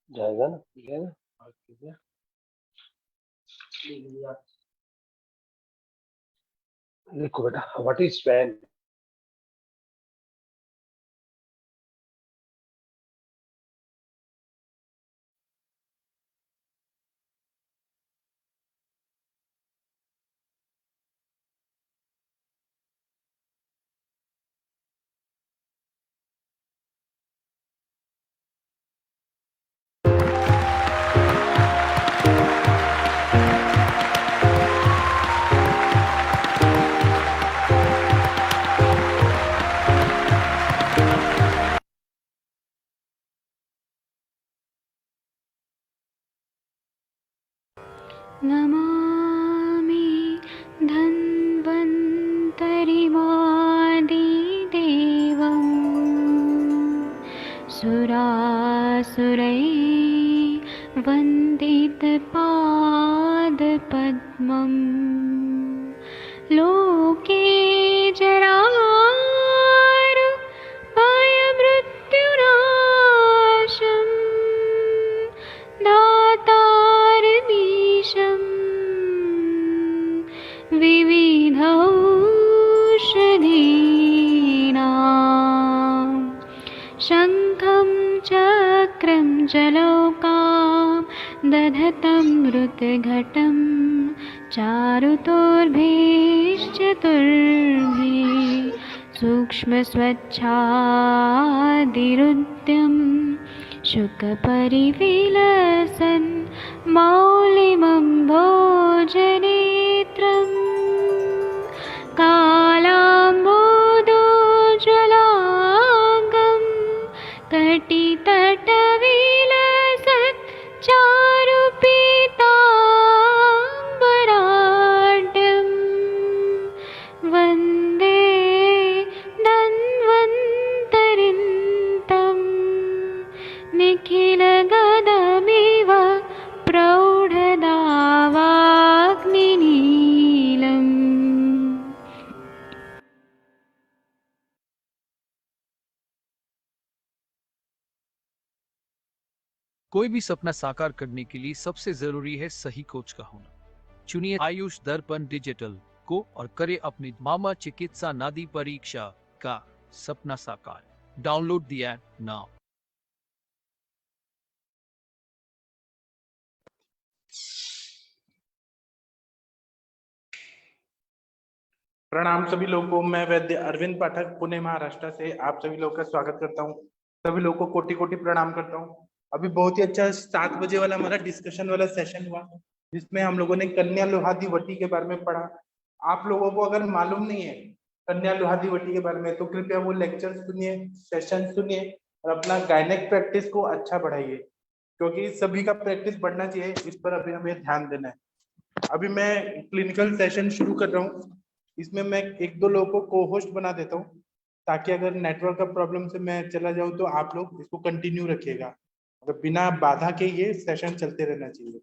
जाएगा ना, ठीक है ना। देखो बेटा, व्हाट इज स्वैन? नमामि धन्वन्तरिमादिदेवं सुरासुरैर्वन्दितपादपद्मं लोके जरामृत्युनाशं दातारमीशं विविधौषधीनां शङ्खं चक्रं जलौकां दधतं मृतघटं चारुतोर्भिश्चतुर्भिः सूक्ष्मस्वच्छादिरुद्यं शुकपरिविलसन् मौलिमं भोजनेत्रम् कालाम्बोदोज्ज्वलाङ्गं कटितटविलसत् चारुपीताम्बराढ्यं वन्दे धन्वन्तरिन्तं निखिलगदमिव प्रौढदावाग्निनीलम्। कोई भी सपना साकार करने के लिए सबसे जरूरी है सही कोच का होना। चुनिए आयुष दर्पण डिजिटल को और करे अपनी मामा चिकित्सा नादी परीक्षा का सपना साकार। Download the app now. प्रणाम सभी लोगों को। मैं वैद्य अरविंद पाठक पुणे महाराष्ट्र से आप सभी लोगों का स्वागत करता हूं। सभी लोगों को कोटि कोटि प्रणाम करता हूं। अभी बहुत ही अच्छा 7 बजे वाला हमारा डिस्कशन वाला सेशन हुआ, जिसमें हम लोगों ने कन्या लोहादी वटी के बारे में पढ़ा। आप लोगों को अगर मालूम नहीं है कन्या लोहादी वटी के बारे में, तो कृपया वो लेक्चर सुनिए, सेशन सुनिए और अपना गायनेक प्रैक्टिस को अच्छा बढ़ाइए, क्योंकि सभी का प्रैक्टिस बढ़ना चाहिए। इस पर अभी हमें ध्यान देना है। अभी मैं क्लिनिकल सेशन शुरू कर रहा हूँ। इसमें मैं 1-2 लोगों को को होस्ट बना देता हूँ, ताकि अगर नेटवर्क का प्रॉब्लम से मैं चला जाऊँ तो आप लोग इसको कंटिन्यू रखिएगा। अगर बिना बाधा के ये सेशन चलते रहना चाहिए।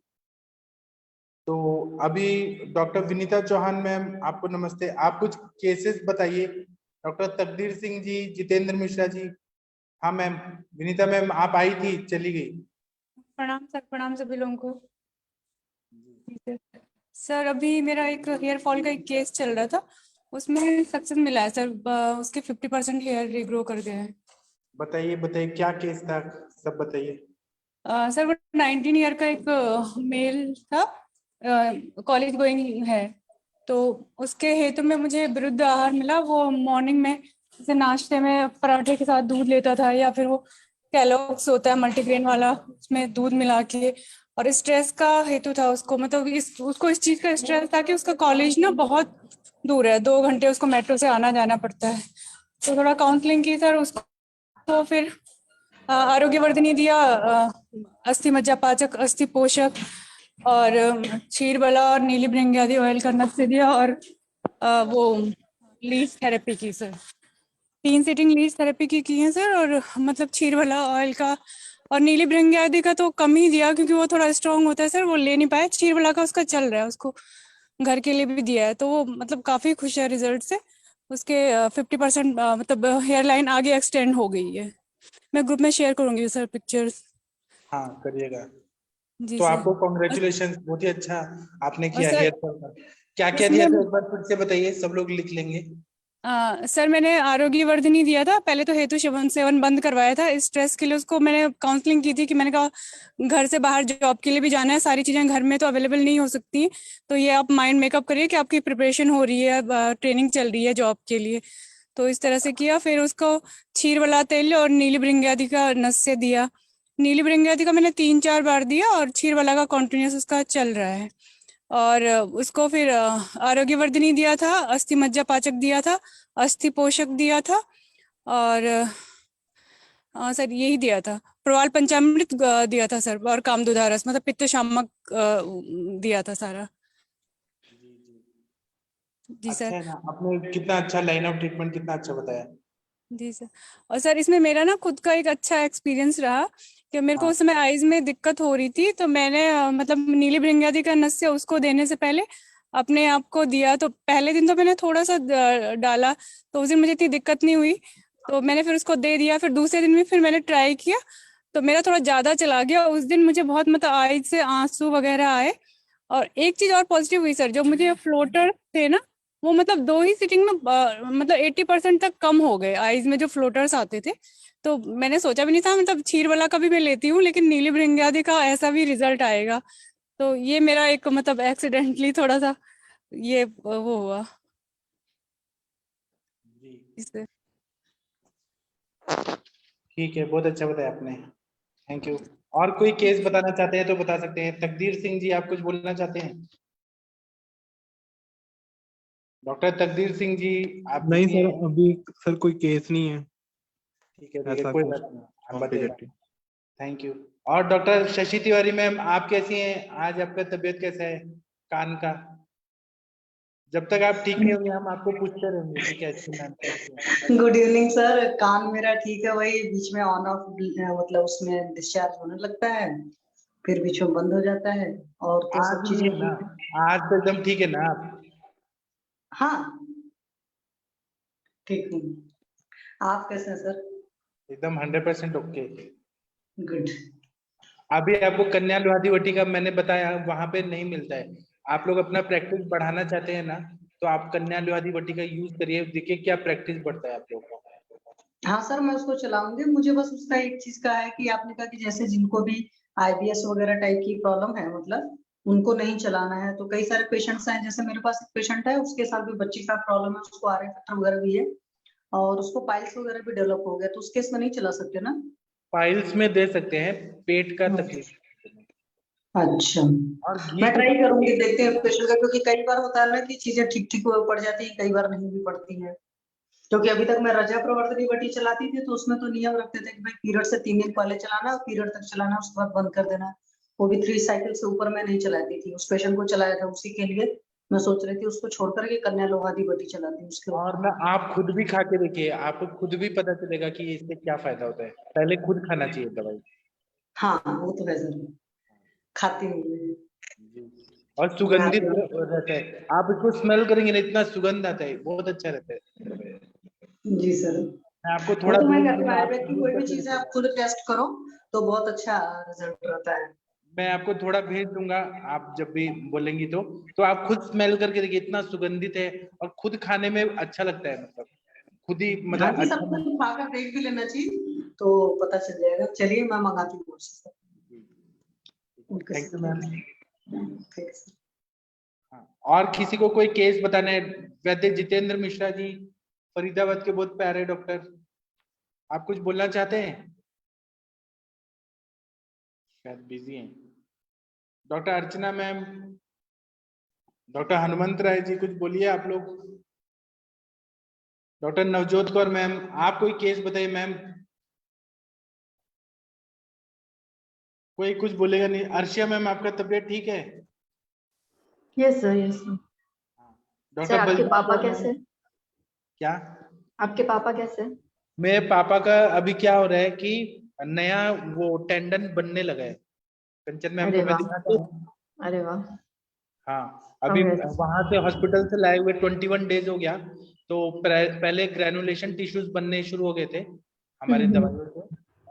तो अभी डॉक्टर विनीता चौहान मैम, आपको नमस्ते। आप कुछ केसेस बताइए। डॉक्टर तकदीर सिंह जी, जितेंद्र मिश्रा जी। हाँ मैम, विनीता मैम आप आई थी, चली गई। प्रणाम सर, प्रणाम सभी लोगों को। सर अभी मेरा एक हेयर फॉल का एक केस चल रहा था, उसमें सक्सेस मिला है सर। उसके 50% हेयर रिग्रो कर गए हैं। बताइए बताइए क्या केस था, सब बताइए। सर वो 19 ईयर का एक मेल था, कॉलेज गोइंग है, तो उसके हेतु में मुझे विरुद्ध आहार मिला। वो मॉर्निंग में जैसे नाश्ते में पराठे के साथ दूध लेता था, या फिर वो कैलोग्स होता है मल्टीग्रेन वाला, उसमें दूध मिला के। और स्ट्रेस का हेतु था उसको, मतलब उसको इस चीज का स्ट्रेस था कि उसका कॉलेज ना बहुत दूर है, 2 घंटे उसको मेट्रो से आना जाना पड़ता है। तो थोड़ा काउंसलिंग की सर उसको, तो फिर आरोग्यवर्धिनी दिया, अस्थि मज्जा पाचक, अस्थि पोषक और क्षीरबला और नीली भृंग्यादि ऑयल का नक्शे दिया, और वो लीच थेरेपी की सर। 3 सीटिंग लीच थेरेपी की है सर। और मतलब क्षीरबला ऑयल का और नीली भृंग्यादि का तो कम ही दिया, क्योंकि वो थोड़ा स्ट्रॉन्ग होता है सर, वो ले नहीं पाए। क्षीरबला का उसका चल रहा है, उसको घर के लिए भी दिया है, तो वो मतलब काफी खुश है रिजल्ट से। उसके 50% मतलब हेयर लाइन आगे एक्सटेंड हो गई है। मैं ग्रुप में शेयर करूंगी सर पिक्चर्स। हाँ करिएगा। जी तो सर। आपको कॉन्ग्रेचुलेशन, बहुत ही अच्छा आपने किया सर, हेयर फॉल का। क्या क्या इसमें दिया था एक बार फिर से बताइए, सब लोग लिख लेंगे। सर मैंने आरोग्य वर्धिनी दिया था। पहले तो हेतु सेवन सेवन बंद करवाया था स्ट्रेस के लिए। उसको मैंने काउंसलिंग की थी कि मैंने कहा घर से बाहर जॉब के लिए भी जाना है, सारी चीजें घर में तो अवेलेबल नहीं हो सकती, तो ये आप माइंड मेकअप करिए कि आपकी प्रिपरेशन हो रही है, ट्रेनिंग चल रही है जॉब के लिए। तो इस तरह से किया। फिर उसको क्षीर वाला तेल और नीली भृंग्यादि का नस्य दिया। नीली भृंग्यादि का मैंने 3-4 बार दिया और क्षीर वाला का कॉन्टिन्यूस उसका चल रहा है। और उसको फिर आरोग्यवर्धिनी दिया था, अस्थि मज्जा पाचक दिया था, अस्थि पोषक दिया था, और सर यही दिया था। प्रवाल पंचामृत दिया था सर, और कामदुधारस मतलब पित्त शामक दिया था सारा। जी अच्छा सर। है ना, आपने कितना अच्छा लाइन ऑफ ट्रीटमेंट कितना अच्छा बताया। जी सर। और सर इसमें मेरा ना खुद का एक अच्छा एक्सपीरियंस रहा कि मेरे को हाँ उस समय आईज में दिक्कत हो रही थी, तो मैंने मतलब नीली भृंग्यादि का नस्य उसको देने से पहले अपने आप को दिया। तो पहले दिन तो मैंने थोड़ा सा डाला, तो उस दिन मुझे इतनी दिक्कत नहीं हुई, तो मैंने फिर उसको दे दिया। फिर दूसरे दिन भी फिर मैंने ट्राई किया, तो मेरा थोड़ा ज्यादा चला गया उस दिन। मुझे बहुत मतलब आईज से आंसू वगैरह आए। और एक चीज और पॉजिटिव हुई सर, जो मुझे फ्लोटर थे ना, वो मतलब 2 ही सिटिंग में मतलब 80% तक कम हो गए आईज में जो फ्लोटर्स आते थे। तो मैंने सोचा भी नहीं था, मतलब क्षीर वाला का भी मैं लेती हूँ, लेकिन नीली भृंग्यादि का ऐसा भी रिजल्ट आएगा। तो ये मेरा एक मतलब एक्सीडेंटली थोड़ा सा ये वो हुआ जी इससे। ठीक है, बहुत अच्छा बताया आपने, थैंक यू। और कोई केस बताना चाहते हैं तो बता सकते हैं। तकदीर सिंह जी, आप कुछ बोलना चाहते हैं। डॉक्टर तकदीर सिंह जी, आप नहीं कितनी सर, हैं? अभी सर कोई केस नहीं है ठीक है ऐसा कोई कुछ बात नहीं, आप बताइए। कॉम्प्लिकेटेड। Thank you. और डॉक्टर शशि तिवारी मैम, आप कैसी हैं? आज आपका तबीयत कैसा है कान का? जब तक आप ठीक नहीं होंगे हम आपको पूछते रहेंगे कि कैसी मैम कैसी हैं। Good evening sir. कान मेरा ठीक है, वही बीच में ऑन ऑफ मतलब उसमें डिस्चार्ज होने लगता है, फिर बीच में बंद हो जाता है, और तो सब आज नहीं चीजें है ना, ठीक है। आज तो एकदम ठीक है ना आप? हाँ ठीक हूँ। आप कैसे हैं सर? एकदम 100% ओके। गुड। अभी आपको कन्या लुहादी का मैंने बताया, वहां पे नहीं मिलता है। आप लोग अपना प्रैक्टिस बढ़ाना चाहते हैं ना, तो आप कन्या लुहादी का यूज करिए, देखिए क्या प्रैक्टिस बढ़ता है आप लोगों का। हाँ सर, मैं उसको चलाऊंगी। मुझे बस उसका एक चीज का है कि आपने कहा कि जैसे जिनको भी आईबीएस वगैरह टाइप की प्रॉब्लम है, मतलब उनको नहीं चलाना है। तो कई सारे पेशेंट्स हैं, जैसे मेरे पास एक पेशेंट है, उसके साथ भी बच्ची का प्रॉब्लम है, उसको आर फैक्टर वगैरह भी है, और उसको पाइल्स वगैरह भी डेवलप हो गया, तो उस केस में नहीं चला सकते ना? पाइल्स में दे सकते हैं, पेट का तकलीफ। अच्छा, और घी मैं को ट्राई करूंगी, देखते हैं पेशेंट का, क्योंकि कई बार होता है ना कि चीजें ठीक ठीक पड़ जाती है, कई बार नहीं भी पड़ती है। क्योंकि अभी तक मैं रजा प्रवर्तनी वटी चलाती थी, तो उसमें तो नियम रखते थे कि भाई पीरियड से 3 दिन पहले चलाना, पीरियड तक चलाना, उसके बाद बंद कर देना। वो भी 3 साइकिल से ऊपर मैं नहीं चलाती थी। उस पेशेंट को चलाया था, उसी के लिए मैं सोच रही थी उसको छोड़ करके कन्या लोहादी वटी चलाती हूँ उसके और ऊपर। ना आप खुद भी खा के देखिए, आपको खुद भी पता चलेगा कि इससे क्या फायदा होता है। पहले खुद खाना चाहिए दवाई। हाँ वो तो है जरूर, खाती हूँ मैं। जी। और सुगंधित रहता है, आप इसको स्मेल करेंगे ना, इतना सुगंध आता है, बहुत अच्छा रहता है। जी सर। मैं आपको वो थोड़ा तो मैं भेज कहती हूँ, दूंगा, आप आयुर्वेद की यूज कोई भी करके चीज है आप देखिएगा। खुद टेस्ट करो तो बहुत अच्छा रिजल्ट रहता है। मैं आपको थोड़ा भेज दूंगा, आप जब भी बोलेंगी तो आप खुद स्मेल करके देखिए, इतना सुगंधित है और खुद खाने में अच्छा लगता है, मतलब खुद ही हाँ मतलब जी, अच्छा सबको महसूस। खाकर देख भी लेना चाहिए तो पता चल जाएगा। चलिए मैं मंगाती हूँ sir. Okay thank you ma'am. Sir, ठीक है सर। हाँ, और किसी को कोई केस बताने? वैद्य जितेंद्र मिश्रा जी, फरीदाबाद के बहुत प्यारे डॉक्टर, आप कुछ बोलना चाहते हैं? शायद बिजी हैं। डॉक्टर अर्चना मैम, डॉक्टर हनुमंत राय जी, कुछ बोलिए आप लोग। डॉक्टर नवजोत कौर मैम, आप कोई केस बताइए मैम। कोई कुछ बोलेगा नहीं। अर्शिया मैम, आपका तबीयत ठीक है? Yes sir, yes sir. Sir doctor आपके बलजीत पापा कौर मैम। कैसे? क्या? आपके पापा कैसे? मेरे पापा का अभी क्या हो रहा है कि नया वो टेंडन बनने लगा है। कंचन मैम को अरे मैं वाह, दिखाता हूँ। अरे वाह। हाँ, अभी कांग्रेस। वहां से हॉस्पिटल से लाए हुए 21 डेज हो गया। तो पहले ग्रेनुलेशन टिश्यूज बनने शुरू हो गए थे हमारी हम्म। दवाइयों से,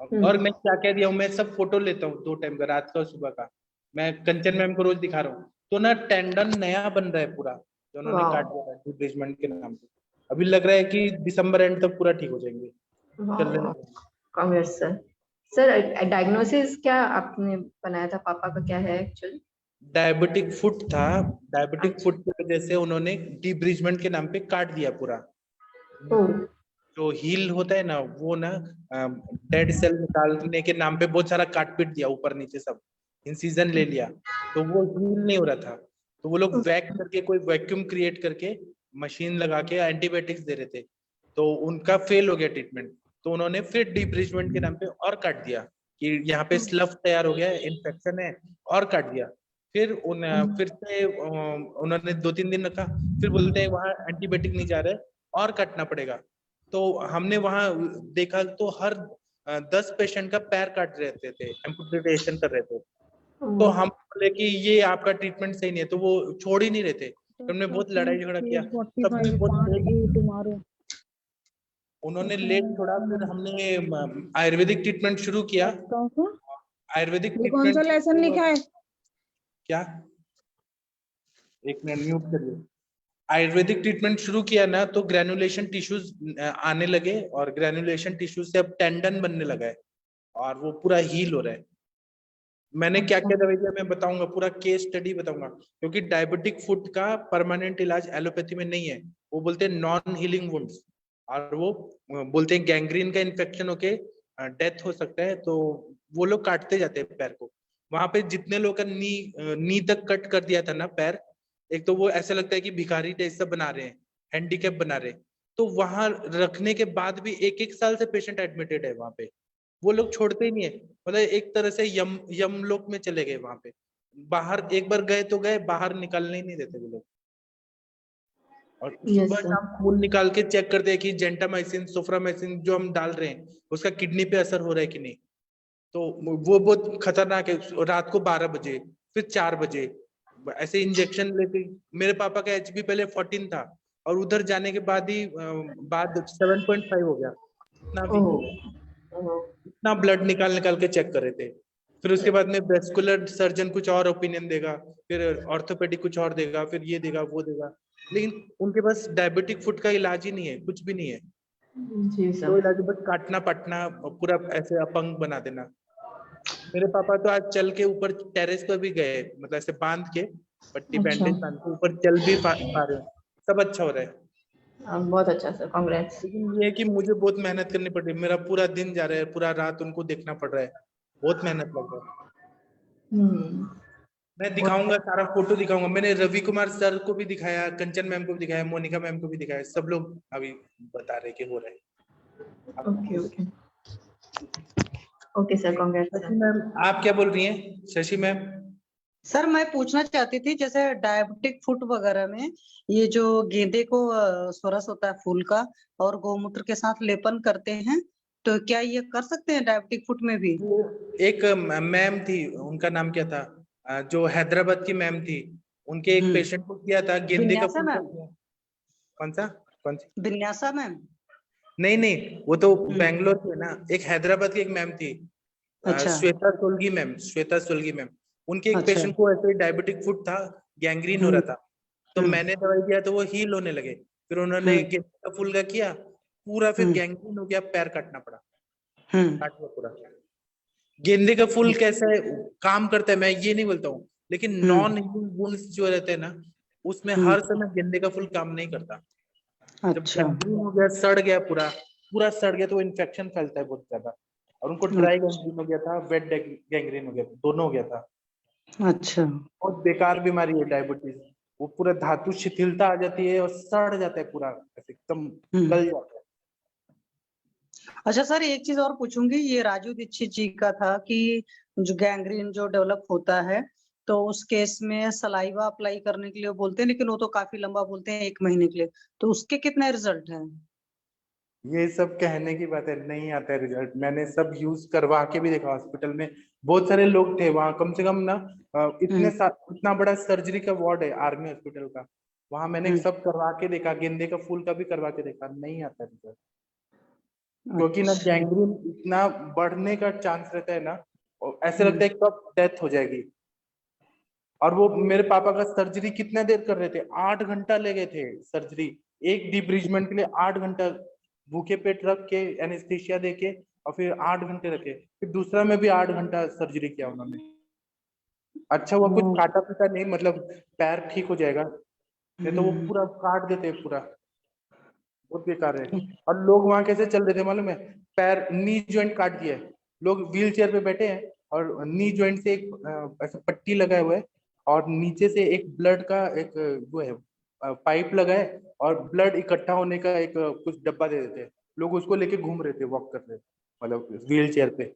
और मैं क्या क्या दिया हूँ, मैं सब फोटो लेता हूँ 2 टाइम का, रात का और सुबह का। मैं कंचन मैम को रोज दिखा रहा हूँ। तो ना टेंडन नया बन रहा है पूरा, जो उन्होंने वाह। काट दिया था डिब्रीजमेंट के नाम पे। अभी लग रहा है कि दिसंबर एंड तक पूरा ठीक हो जाएंगे। चलने लगे। कांग्रेस सर। सर डायग्नोसिस क्या आपने बनाया था, पापा का क्या है एक्चुअली? डायबिटिक फुट था। डायबिटिक अच्छा। फुट की वजह से उन्होंने डिब्रीजमेंट के नाम पे काट दिया पूरा। ओह। जो हील होता है ना, वो ना डेड सेल निकालने के नाम पे बहुत सारा काट पीट दिया, ऊपर नीचे सब इंसिजन ले लिया, तो वो हील नहीं हो रहा था। तो वो लोग वैक करके, कोई वैक्यूम क्रिएट करके मशीन लगा के एंटीबायोटिक्स दे रहे थे, तो उनका फेल हो गया ट्रीटमेंट। तो उन्होंने फिर डिब्रीजमेंट के नाम पे और काट दिया कि यहाँ पे स्लफ तैयार हो गया है, इन्फेक्शन है, और काट दिया। फिर से उन्होंने 2-3 दिन रखा, फिर बोलते हैं वहां एंटीबायोटिक नहीं जा रहा है और काटना पड़ेगा। तो हमने वहां देखा तो हर 10 पेशेंट का पैर काट रहे थे, एम्पुटेशन कर रहे थे। तो हम बोले कि ये आपका ट्रीटमेंट सही नहीं है, तो वो छोड़ ही नहीं रहे थे। हमने बहुत लड़ाई झगड़ा किया, तब भी बहुत लेट, उन्होंने लेट छोड़ा। फिर हमने आयुर्वेदिक ट्रीटमेंट शुरू किया। आयुर्वेदिक ट्रीटमेंट कौन सा लेसन लिखा है क्या? एक मिनट म्यूट करिए। आयुर्वेदिक ट्रीटमेंट शुरू किया ना, तो ग्रेनुलेशन टिश्यूज आने लगे, और ग्रेनुलेशन टिश्यूज से अब टेंडन बनने लगा है, और वो पूरा हील हो रहा है। मैंने क्या क्या दवाई दिया मैं बताऊंगा, पूरा केस स्टडी बताऊंगा, क्योंकि डायबिटिक फुट का परमानेंट इलाज एलोपैथी में नहीं है। वो बोलते हैं नॉन हीलिंग वुंड्स, और वो बोलते हैं गैंग्रीन का इन्फेक्शन होके डेथ हो सकता है, तो वो लोग काटते जाते हैं पैर को। वहां पे जितने लोग का नी तक कट कर दिया था ना पैर, एक तो वो ऐसा लगता है कि भिखारी जैसा बना रहे हैं, हैंडीकैप बना रहे हैं। तो वहां रखने के बाद भी 1-1 साल से पेशेंट एडमिटेड है वहां पे। वो लोग छोड़ते ही नहीं है, मतलब एक तरह से यमलोक में चले गए वहां पे। बाहर एक बार गए तो गए, बाहर निकलने ही नहीं देते वो लोग। और Yes, सुबह sir. शाम खून निकाल के चेक करते हैं कि जेंटामाइसिन, सोफ्रामाइसिन जो हम डाल रहे हैं उसका किडनी पे असर हो रहा है कि नहीं। तो वो बहुत खतरनाक है। रात को 12 बजे, फिर 4 बजे ऐसे इंजेक्शन लेते। मेरे पापा का एचबी पहले 14 था, और उधर जाने के बाद ही बाद 7.5 हो गया। इतना वीक हो गया, इतना ब्लड निकाल निकाल के चेक कर रहे थे। फिर उसके बाद में वेस्कुलर सर्जन कुछ और ओपिनियन देगा, फिर ऑर्थोपेडिक कुछ और देगा, फिर ये देगा वो देगा, लेकिन उनके पास डायबिटिक फुट का इलाज ही नहीं है, कुछ भी नहीं है। जी तो सर। इलाज है बस काटना पटना, पूरा ऐसे अपंग बना देना। मेरे पापा तो आज चल के ऊपर टेरेस पर भी गए, मतलब ऐसे बांध के, पट्टी बैंडेज बांध के ऊपर चल भी पा रहे हैं। सब अच्छा हो रहा है। बहुत अच्छा सर, कांग्रेट्स। लेकिन ये है कि मुझे बहुत मेहनत करनी पड़ रही है, मेरा पूरा दिन जा रहा है, पूरा रात उनको देखना पड़ रहा है, बहुत मेहनत लग रहा है। मैं दिखाऊंगा, सारा फोटो दिखाऊंगा। मैंने रवि कुमार सर को भी दिखाया, कंचन मैम को भी दिखाया, मोनिका मैम को भी दिखाया, सब लोग अभी बता रहे कि हो रहा है। Okay okay okay sir, congrats Shashi sir. Ma'am आप क्या बोल रही हैं? शशि मैम। सर मैं पूछना चाहती थी, जैसे डायबिटिक फुट वगैरह में ये जो गेंदे को स्वरस होता है फूल का, और गौमूत्र के साथ लेपन करते हैं, तो क्या ये कर सकते हैं डायबिटिक फुट में भी? एक मैम थी, उनका नाम क्या था, जो हैदराबाद की मैम थी, उनके एक पेशेंट को किया था गेंदे का विन्यासा फूल का मैम? किया। कौन सी? विन्यासा मैम? नहीं नहीं, वो तो बैंगलोर की है ना। एक हैदराबाद की एक मैम थी, अच्छा श्वेता सोलगी मैम, श्वेता सोलगी मैम। उनके एक अच्छा। पेशेंट को ऐसे डायबिटिक फुट था, गैंग्रीन हो रहा था, तो हम्म। मैंने दवाई दिया तो वो हील होने लगे। फिर उन्होंने गेंदे का फूल का किया पूरा, फिर गैंग्रीन हो गया, पैर काटना पड़ा, काट दिया पूरा। गेंदे का फूल कैसा है काम करता है मैं ये नहीं बोलता हूँ, लेकिन नॉन हीलिंग वुंड्स जो रहते हैं ना, उसमें हर समय गेंदे का फूल काम नहीं करता। जब अच्छा गैंग्रीन हो गया, सड़ गया पूरा, पूरा सड़ गया, तो इन्फेक्शन फैलता है बहुत ज्यादा। और उनको ड्राई गैंग्रीन हो गया था, वेट गैंग्रीन हो गया था, दोनों हो गया था। अच्छा बहुत बेकार बीमारी है डायबिटीज। वो पूरा धातु शिथिलता आ जाती है और सड़ जाता है पूरा, ऐसे एकदम गल जाता है। अच्छा सर, एक चीज और पूछूंगी। ये राजू दीक्षित जी का था कि जो गैंग्रीन जो डेवलप होता है, तो उस केस में सलाइवा अप्लाई करने के लिए बोलते हैं, लेकिन वो तो काफी लंबा बोलते हैं, 1 महीने के लिए। तो उसके कितने रिजल्ट हैं? ये सब कहने की बात है, नहीं आता है रिजल्ट। मैंने सब यूज करवा के भी देखा, हॉस्पिटल में बहुत सारे लोग थे वहां, कम से कम ना इतना बड़ा सर्जरी का वार्ड है आर्मी हॉस्पिटल का, वहां मैंने सब करवा के देखा, गेंदे का फूल का भी करवा के देखा, नहीं आता रिजल्ट। क्योंकि ना अच्छा। गैंग्रीन इतना बढ़ने का चांस रहता है ना, और ऐसे लगता है कि कब डेथ हो जाएगी। और वो मेरे पापा का सर्जरी कितना देर कर रहे थे, 8 घंटा ले गए थे सर्जरी, एक डिब्रीजमेंट के लिए 8 घंटा भूखे पेट रख के एनेस्थीसिया दे के, और फिर 8 घंटे रखे, फिर दूसरा में भी 8 घंटा सर्जरी किया उन्होंने। अच्छा हुआ कुछ काटा पीटा नहीं, मतलब पैर ठीक हो जाएगा, नहीं तो वो पूरा काट देते पूरा, बहुत बेकार है। और लोग वहां कैसे चल रहे थे मालूम है, पैर नी जॉइंट काट दिया है, लोग व्हील चेयर पे बैठे हैं और नी जॉइंट से एक ऐसा पट्टी लगाए हुए है, और नीचे से एक ब्लड का एक वो है पाइप लगा है, और ब्लड इकट्ठा होने का एक कुछ डब्बा दे देते हैं, लोग उसको लेके घूम रहे थे, वॉक कर रहे थे, मतलब व्हील चेयर पे।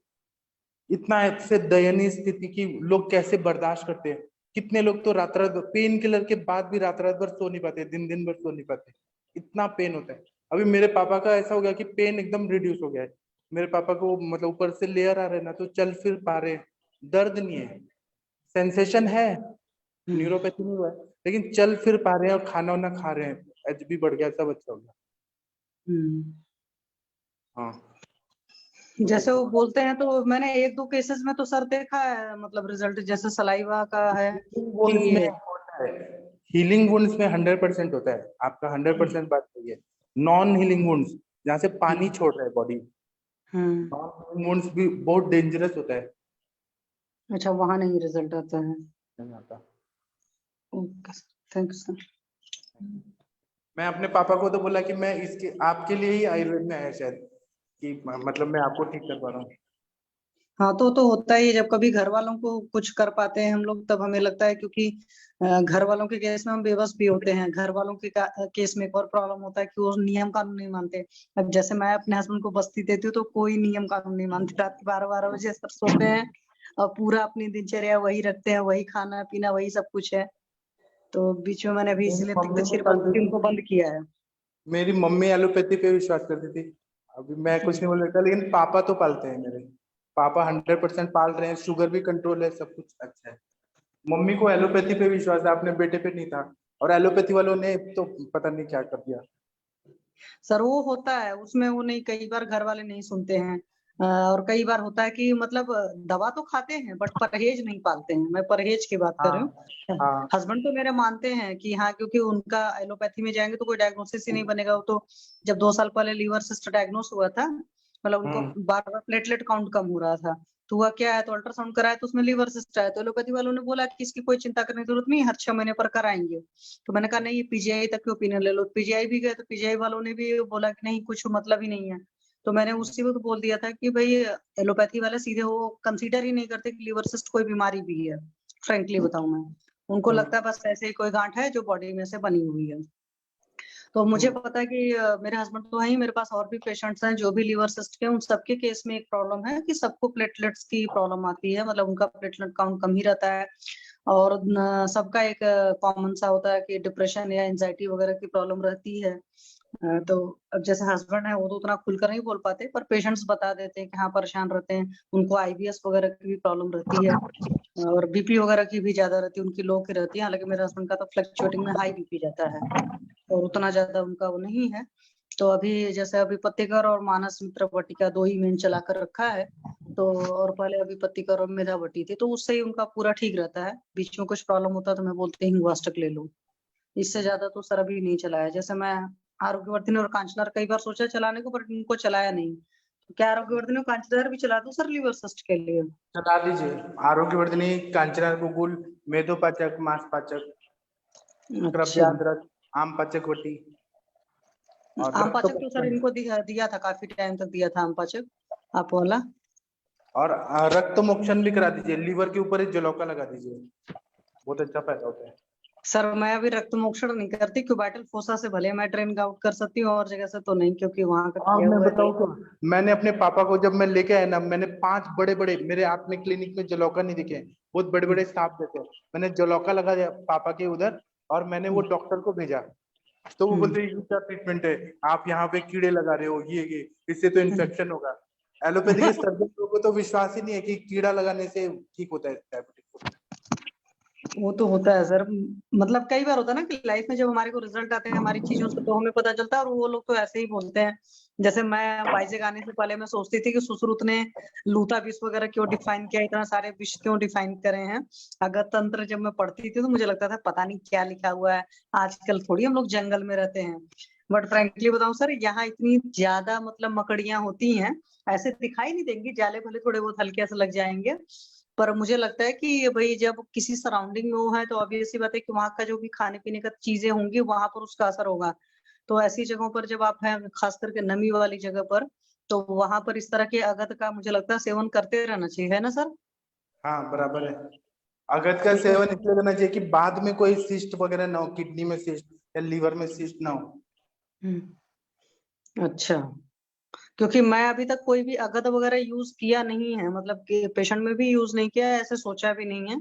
इतना ऐसे दयनीय स्थिति की लोग कैसे बर्दाश्त करते हैं। कितने लोग तो रात रात पेन किलर के बाद भी रात रात भर सो नहीं पाते, दिन दिन भर सो नहीं पाते, इतना पेन होता है। अभी मेरे पापा का ऐसा हो गया कि पेन एकदम रिड्यूस हो गया है। मेरे पापा को मतलब ऊपर से लेयर आ रहे हैं ना, तो चल फिर पा रहे हैं, दर्द नहीं है, सेंसेशन है, न्यूरोपैथी नहीं हुआ है, लेकिन चल फिर पा रहे हैं और खाना वाना खा रहे हैं, एच बी बढ़ गया, सब अच्छा हो गया। हाँ जैसे वो बोलते हैं तो मैंने एक दो केसेस में तो सर देखा है, मतलब रिजल्ट जैसे सलाइवा का है कि हीलिंग वुंड्स में 100% होता है, आपका 100% बात सही है। नॉन हीलिंग वुंड्स जहाँ से पानी छोड़ रहा है बॉडी, नॉन हीलिंग वुंड्स भी बहुत डेंजरस होता है। अच्छा, वहां नहीं रिजल्ट आता है। नहीं आता। Okay, thank you sir. मैं अपने पापा को तो बोला कि मैं इसके आपके लिए ही आयुर्वेद में आया शायद, कि मतलब मैं आपको ठीक कर पा रहा हूँ। हाँ, तो होता ही है, जब कभी घर वालों को कुछ कर पाते हैं हम लोग तब हमें लगता है, क्योंकि घर वालों के केस में हम बेबस भी होते हैं। घर वालों के केस में एक और प्रॉब्लम होता है कि वो नियम कानून नहीं मानते। अब जैसे मैं अपने हस्बैंड को बस्ती देती हूँ तो कोई नियम कानून नहीं मानते, रात के 12-12 बजे सर सोते हैं और पूरा अपनी दिनचर्या वही रखते हैं, वही खाना पीना वही सब कुछ है। तो बीच में मैंने अभी मेरी इसलिए मम्मी को तकदीर चलती बस्ती थी, उनको बंद किया है। मेरी मम्मी एलोपैथी पे विश्वास करती थी। अभी मैं कुछ नहीं बोल सकता, लेकिन पापा तो पालते हैं मेरे, पापा 100% पाल रहे हैं, शुगर भी कंट्रोल है, सब कुछ अच्छा है। मम्मी को एलोपैथी पे विश्वास है, अपने बेटे पे नहीं था, और एलोपैथी वालों ने तो पता नहीं क्या कर दिया। सर वो होता है उसमें, वो नहीं, कई बार घर वाले नहीं सुनते हैं। और कई बार होता है कि मतलब दवा तो खाते हैं बट परहेज नहीं पालते हैं। मैं परहेज की बात कर रही हाँ हूँ। हाँ हस्बैंड तो मेरे मानते हैं कि हाँ, क्योंकि उनका एलोपैथी में जाएंगे तो कोई डायग्नोसिस ही नहीं बनेगा। वो तो जब 2 साल पहले लीवर सिस्ट डायग्नोस हुआ था, मतलब उनको बार बार प्लेटलेट काउंट कम हो रहा था, तो हुआ क्या है, तो अल्ट्रासाउंड कराया तो उसमें लीवर सिस्ट आया। तो एलोपैथी वालों ने बोला कि इसकी कोई चिंता करने की जरूरत नहीं, हर 6 महीने पर कराएंगे। तो मैंने कहा नहीं, पीजीआई तक की ओपिनियन ले लो। पीजीआई भी गए तो पीजीआई वालों ने भी बोला कि नहीं, कुछ मतलब ही नहीं है। तो मैंने उसी वक्त बोल दिया था कि भाई एलोपैथी वाले सीधे वो कंसीडर ही नहीं करते कि लीवर सिस्ट कोई बीमारी भी है। फ्रेंकली बताऊं मैं, उनको लगता है बस ऐसे ही कोई गांठ है जो बॉडी में से बनी हुई है। तो मुझे पता है कि मेरे हस्बैंड तो है ही, मेरे पास और भी पेशेंट्स हैं जो भी लीवर सिस्ट के, उन सबके केस में एक प्रॉब्लम है कि सबको प्लेटलेट्स की प्रॉब्लम आती है, मतलब उनका प्लेटलेट काउंट कम ही रहता है। और सबका एक कॉमन सा होता है कि डिप्रेशन या एंजाइटी वगैरह की प्रॉब्लम रहती है। तो अब जैसे हस्बैंड है वो तो उतना खुलकर नहीं बोल पाते, पर पेशेंट्स बता देते हैं कि हाँ परेशान रहते हैं, उनको आईबीएस वगैरह की भी प्रॉब्लम रहती है, और बीपी वगैरह की भी ज्यादा रहती है, उनकी लो की रहती है। हालांकि मेरे हस्बैंड का तो फ्लक्चुएटिंग में हाई बीपी जाता है, और उतना ज्यादा उनका वो नहीं है। तो अभी जैसे अभी पत्तिकर और मानस मित्र बटिका 2 ही मेन चला कर रखा है। तो और पहले अभी पत्तिकर और मेधा बटी थी, तो उससे ही उनका पूरा ठीक रहता है। बीच में कुछ प्रॉब्लम होता है तो मैं बोलते ही वास्टक ले लो, इससे ज्यादा तो सर अभी नहीं चलाया। जैसे मैं आरोग्यवर्धिनी और कांचनार कई बार सोचा चलाने को, पर इनको चलाया नहीं। तो क्या आरोग्यवर्धिनी और कांचनार भी चला दूं सर लीवर सिस्ट के लिए? चला दीजिए, आरोग्यवर्धिनी, कांचना गुगुल, मेदोपाचक, मांसपाचक, अच्छा, द्रव्यांध्रक, आम पाचक वटी, और आम पाचक तो सर रक्तमोक्षण, इनको दिया था, काफी टाइम तक दिया था आम पाचक आप वाला। और रक्त मोक्षण भी करा दीजिए, लीवर के ऊपर एक जलौका लगा दीजिए, बहुत अच्छा फायदा होता है। सर मैं अभी रक्त मोक्षण नहीं करती, क्यूबाइटल फोसा से भले मैं ड्रेन आउट कर सकती हूँ, और जगह से तो नहीं, क्योंकि वहां का हाँ किया मैं हुआ है। बताऊँ तो, मैंने अपने पापा को जब मैं लेके आया ना, मैंने 5 बड़े बड़े, मेरे अपने क्लिनिक में जलौका नहीं दिखे, बहुत बड़े बड़े सांप देते हैं, मैंने जलौका लगा दिया पापा के उधर, और मैंने वो डॉक्टर को भेजा। तो वो बोलते ये क्या ट्रीटमेंट है, आप यहाँ पे कीड़े लगा रहे हो, ये इससे तो इन्फेक्शन होगा। एलोपैथी के सर्जन लोगों को तो विश्वास ही नहीं है कि कीड़ा लगाने से ठीक होता है डायबिटीज। वो तो होता है सर, मतलब कई बार होता है ना कि लाइफ में जब हमारे को रिजल्ट आते हैं हमारी चीजों से तो हमें पता चलता है, और वो लोग तो ऐसे ही बोलते हैं। जैसे मैं बाइजेक आने से पहले मैं सोचती थी कि सुश्रुत ने लूथा विश्व वगैरह क्यों डिफाइन किया, इतना सारे विश्व क्यों डिफाइन करे हैं। अगर तंत्र जब मैं पढ़ती थी तो मुझे लगता था पता नहीं क्या लिखा हुआ है, आजकल थोड़ी हम लोग जंगल में रहते हैं। बट फ्रेंकली बताऊं सर, यहाँ इतनी ज्यादा मतलब मकड़ियां होती हैं, ऐसे दिखाई नहीं देंगी, जाले भले थोड़े बहुत हल्के से लग जाएंगे, पर मुझे लगता है कि भाई जब किसी सराउंडिंग में वो है तो ऑब्वियस सी बात है कि वहां का जो भी खाने पीने का चीजें होंगी वहां पर उसका असर होगा। तो ऐसी जगहों पर जब आप हैं, खास करके नमी वाली जगह पर, तो वहां पर इस तरह के अगत का मुझे लगता है सेवन करते रहना चाहिए, है ना सर? हाँ बराबर है। अगत का सेवन इसलिए करना चाहिए कि बाद में कोई सिस्ट वगैरह ना हो, किडनी में सिस्ट या लीवर में सिस्ट ना हो। अच्छा, क्योंकि मैं अभी तक कोई भी अगत वगैरह यूज किया नहीं है, मतलब कि पेशेंट में भी यूज नहीं किया है, ऐसे सोचा भी नहीं है।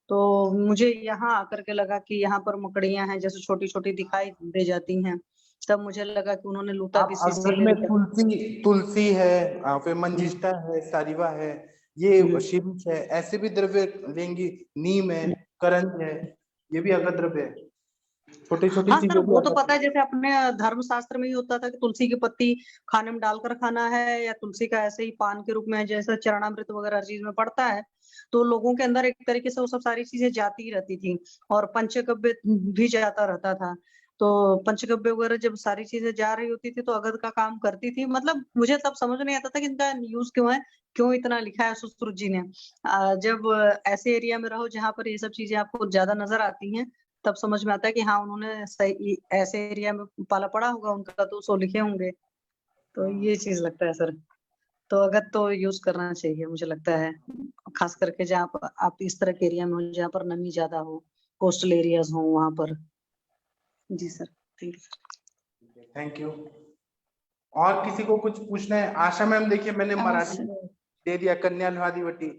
तो मुझे यहाँ आकर के लगा कि यहाँ पर मकड़ियां हैं जैसे छोटी छोटी दिखाई दे जाती हैं, तब मुझे लगा कि उन्होंने लूता आप विष अगत इसीलिए में लिखा। तुलसी है, फिर मंजिष्ठा है, सारिवा है, ये शिरीष है, ऐसे भी द्रव्य लेंगी, नीम है, करंज है, ये भी अगत द्रव्य है। छोटी छोटी हाँ सर, चीजों की वो तो अगत पता है। है, जैसे अपने धर्म शास्त्र में ही होता था कि तुलसी की पत्ती खाने में डालकर खाना है, या तुलसी का ऐसे ही पान के रूप में जैसे चरणामृत वगैरह हर चीज में पड़ता है। तो लोगों के अंदर एक तरीके से वो सब सारी चीजें जाती ही रहती थी, और पंचगव्य भी जाता रहता था। तो पंचगव्य वगैरह जब सारी चीजें जा रही होती थी तो अगध का काम करती थी। मतलब मुझे तब समझ नहीं आता था कि इनका यूज क्यों है, क्यों इतना लिखा है सुश्रुत जी ने। जब ऐसे एरिया में रहो जहाँ पर ये सब चीजें आपको ज्यादा नजर आती हैं, तब समझ में आता है कि हाँ उन्होंने सही ऐसे एरिया में पाला पड़ा होगा उनका, तो सो लिखे होंगे। तो ये चीज लगता है सर। तो अगर तो यूज करना चाहिए मुझे लगता है, खास करके जहाँ पर आप इस तरह के एरिया में हो जहाँ पर नमी ज्यादा हो, कोस्टल एरियाज हो वहां पर। जी sir, thank you. Thank you. और किसी को कुछ पूछना है? आशा मैम, देखिए मैंने मराठी में दे दिया, कन्या लुहादीवटी।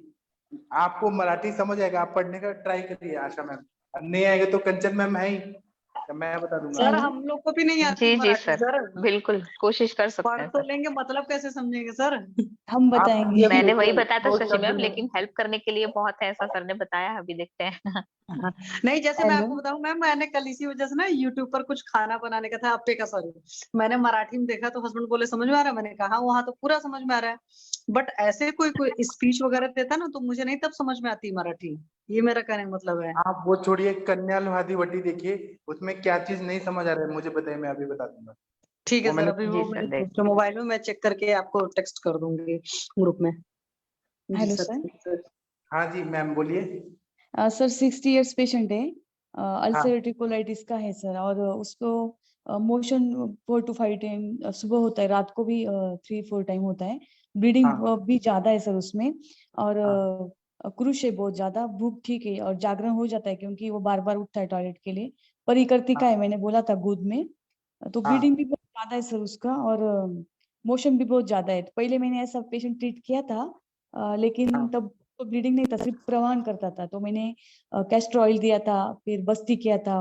आपको मराठी समझ आएगा, आप पढ़ने का ट्राई करिए आशा मैम। नहीं आएगा तो कंचन मैम है ही, तो मैं बता दूंगा। सर हम लोग को भी नहीं आती जी जी मराठी सर, सर, बिल्कुल कोशिश कर सकते पढ़ हैं तो सर। लेंगे, मतलब कैसे समझेंगे सर? हम आप बताएंगे। मैंने वही देखिए, बताया था दो शशि शब्द मैम, में लेकिन हेल्प करने के लिए बहुत है, ऐसा सर ने बताया, अभी देखते हैं। हाँ। नहीं, जैसे मैं हेलो। आपको बताऊं मैम, मैंने कल इसी वजह से ना यूट्यूब पर कुछ खाना बनाने का था, अप्पे का सॉरी, मैंने मराठी में देखा तो हस्बैंड बोले समझ में आ रहा है, मैंने कहा वहां तो पूरा समझ में आ रहा है, बट ऐसे कोई कोई स्पीच वगैरह देता ना तो मुझे नहीं तब समझ में आती मराठी। ये मेरा कहने का मतलब है। आप वो छोड़िए, कन्या लुहादीवटी देखिए, उसमें क्या चीज नहीं समझ आ रहा है मुझे बताइए, मैं अभी बता दूंगा। ठीक है वो सर, मैंने अभी जी वो सर, मेरे देखते मोबाइल में मैं चेक करके आपको टेक्स्ट कर दूंगी ग्रुप में। जी हेलो सर। सर। हाँ जी मैम बोलिए। सर 60 इयर्स पेशेंट है, हाँ अल्सरेटिव कोलाइटिस का है सर, और उसको मोशन 4 to 5 टाइम सुबह होता है, रात को भी 3-4 टाइम होता है। ब्लीडिंग हाँ भी ज्यादा है सर उसमें, और हाँ क्रूश है बहुत ज्यादा, भूख ठीक है, और जागरण हो जाता है क्योंकि वो बार बार उठता है टॉयलेट के लिए। परिकर्तिका है, हाँ मैंने बोला था गोद में। तो ब्लीडिंग हाँ भी बहुत ज्यादा है सर उसका, और मोशन भी बहुत ज्यादा है। पहले मैंने ऐसा पेशेंट ट्रीट किया था, लेकिन हाँ तब तो ब्लीडिंग नहीं था, सिर्फ प्रवाहन करता था। तो मैंने कैस्टर ऑयल दिया था, फिर बस्ती किया था,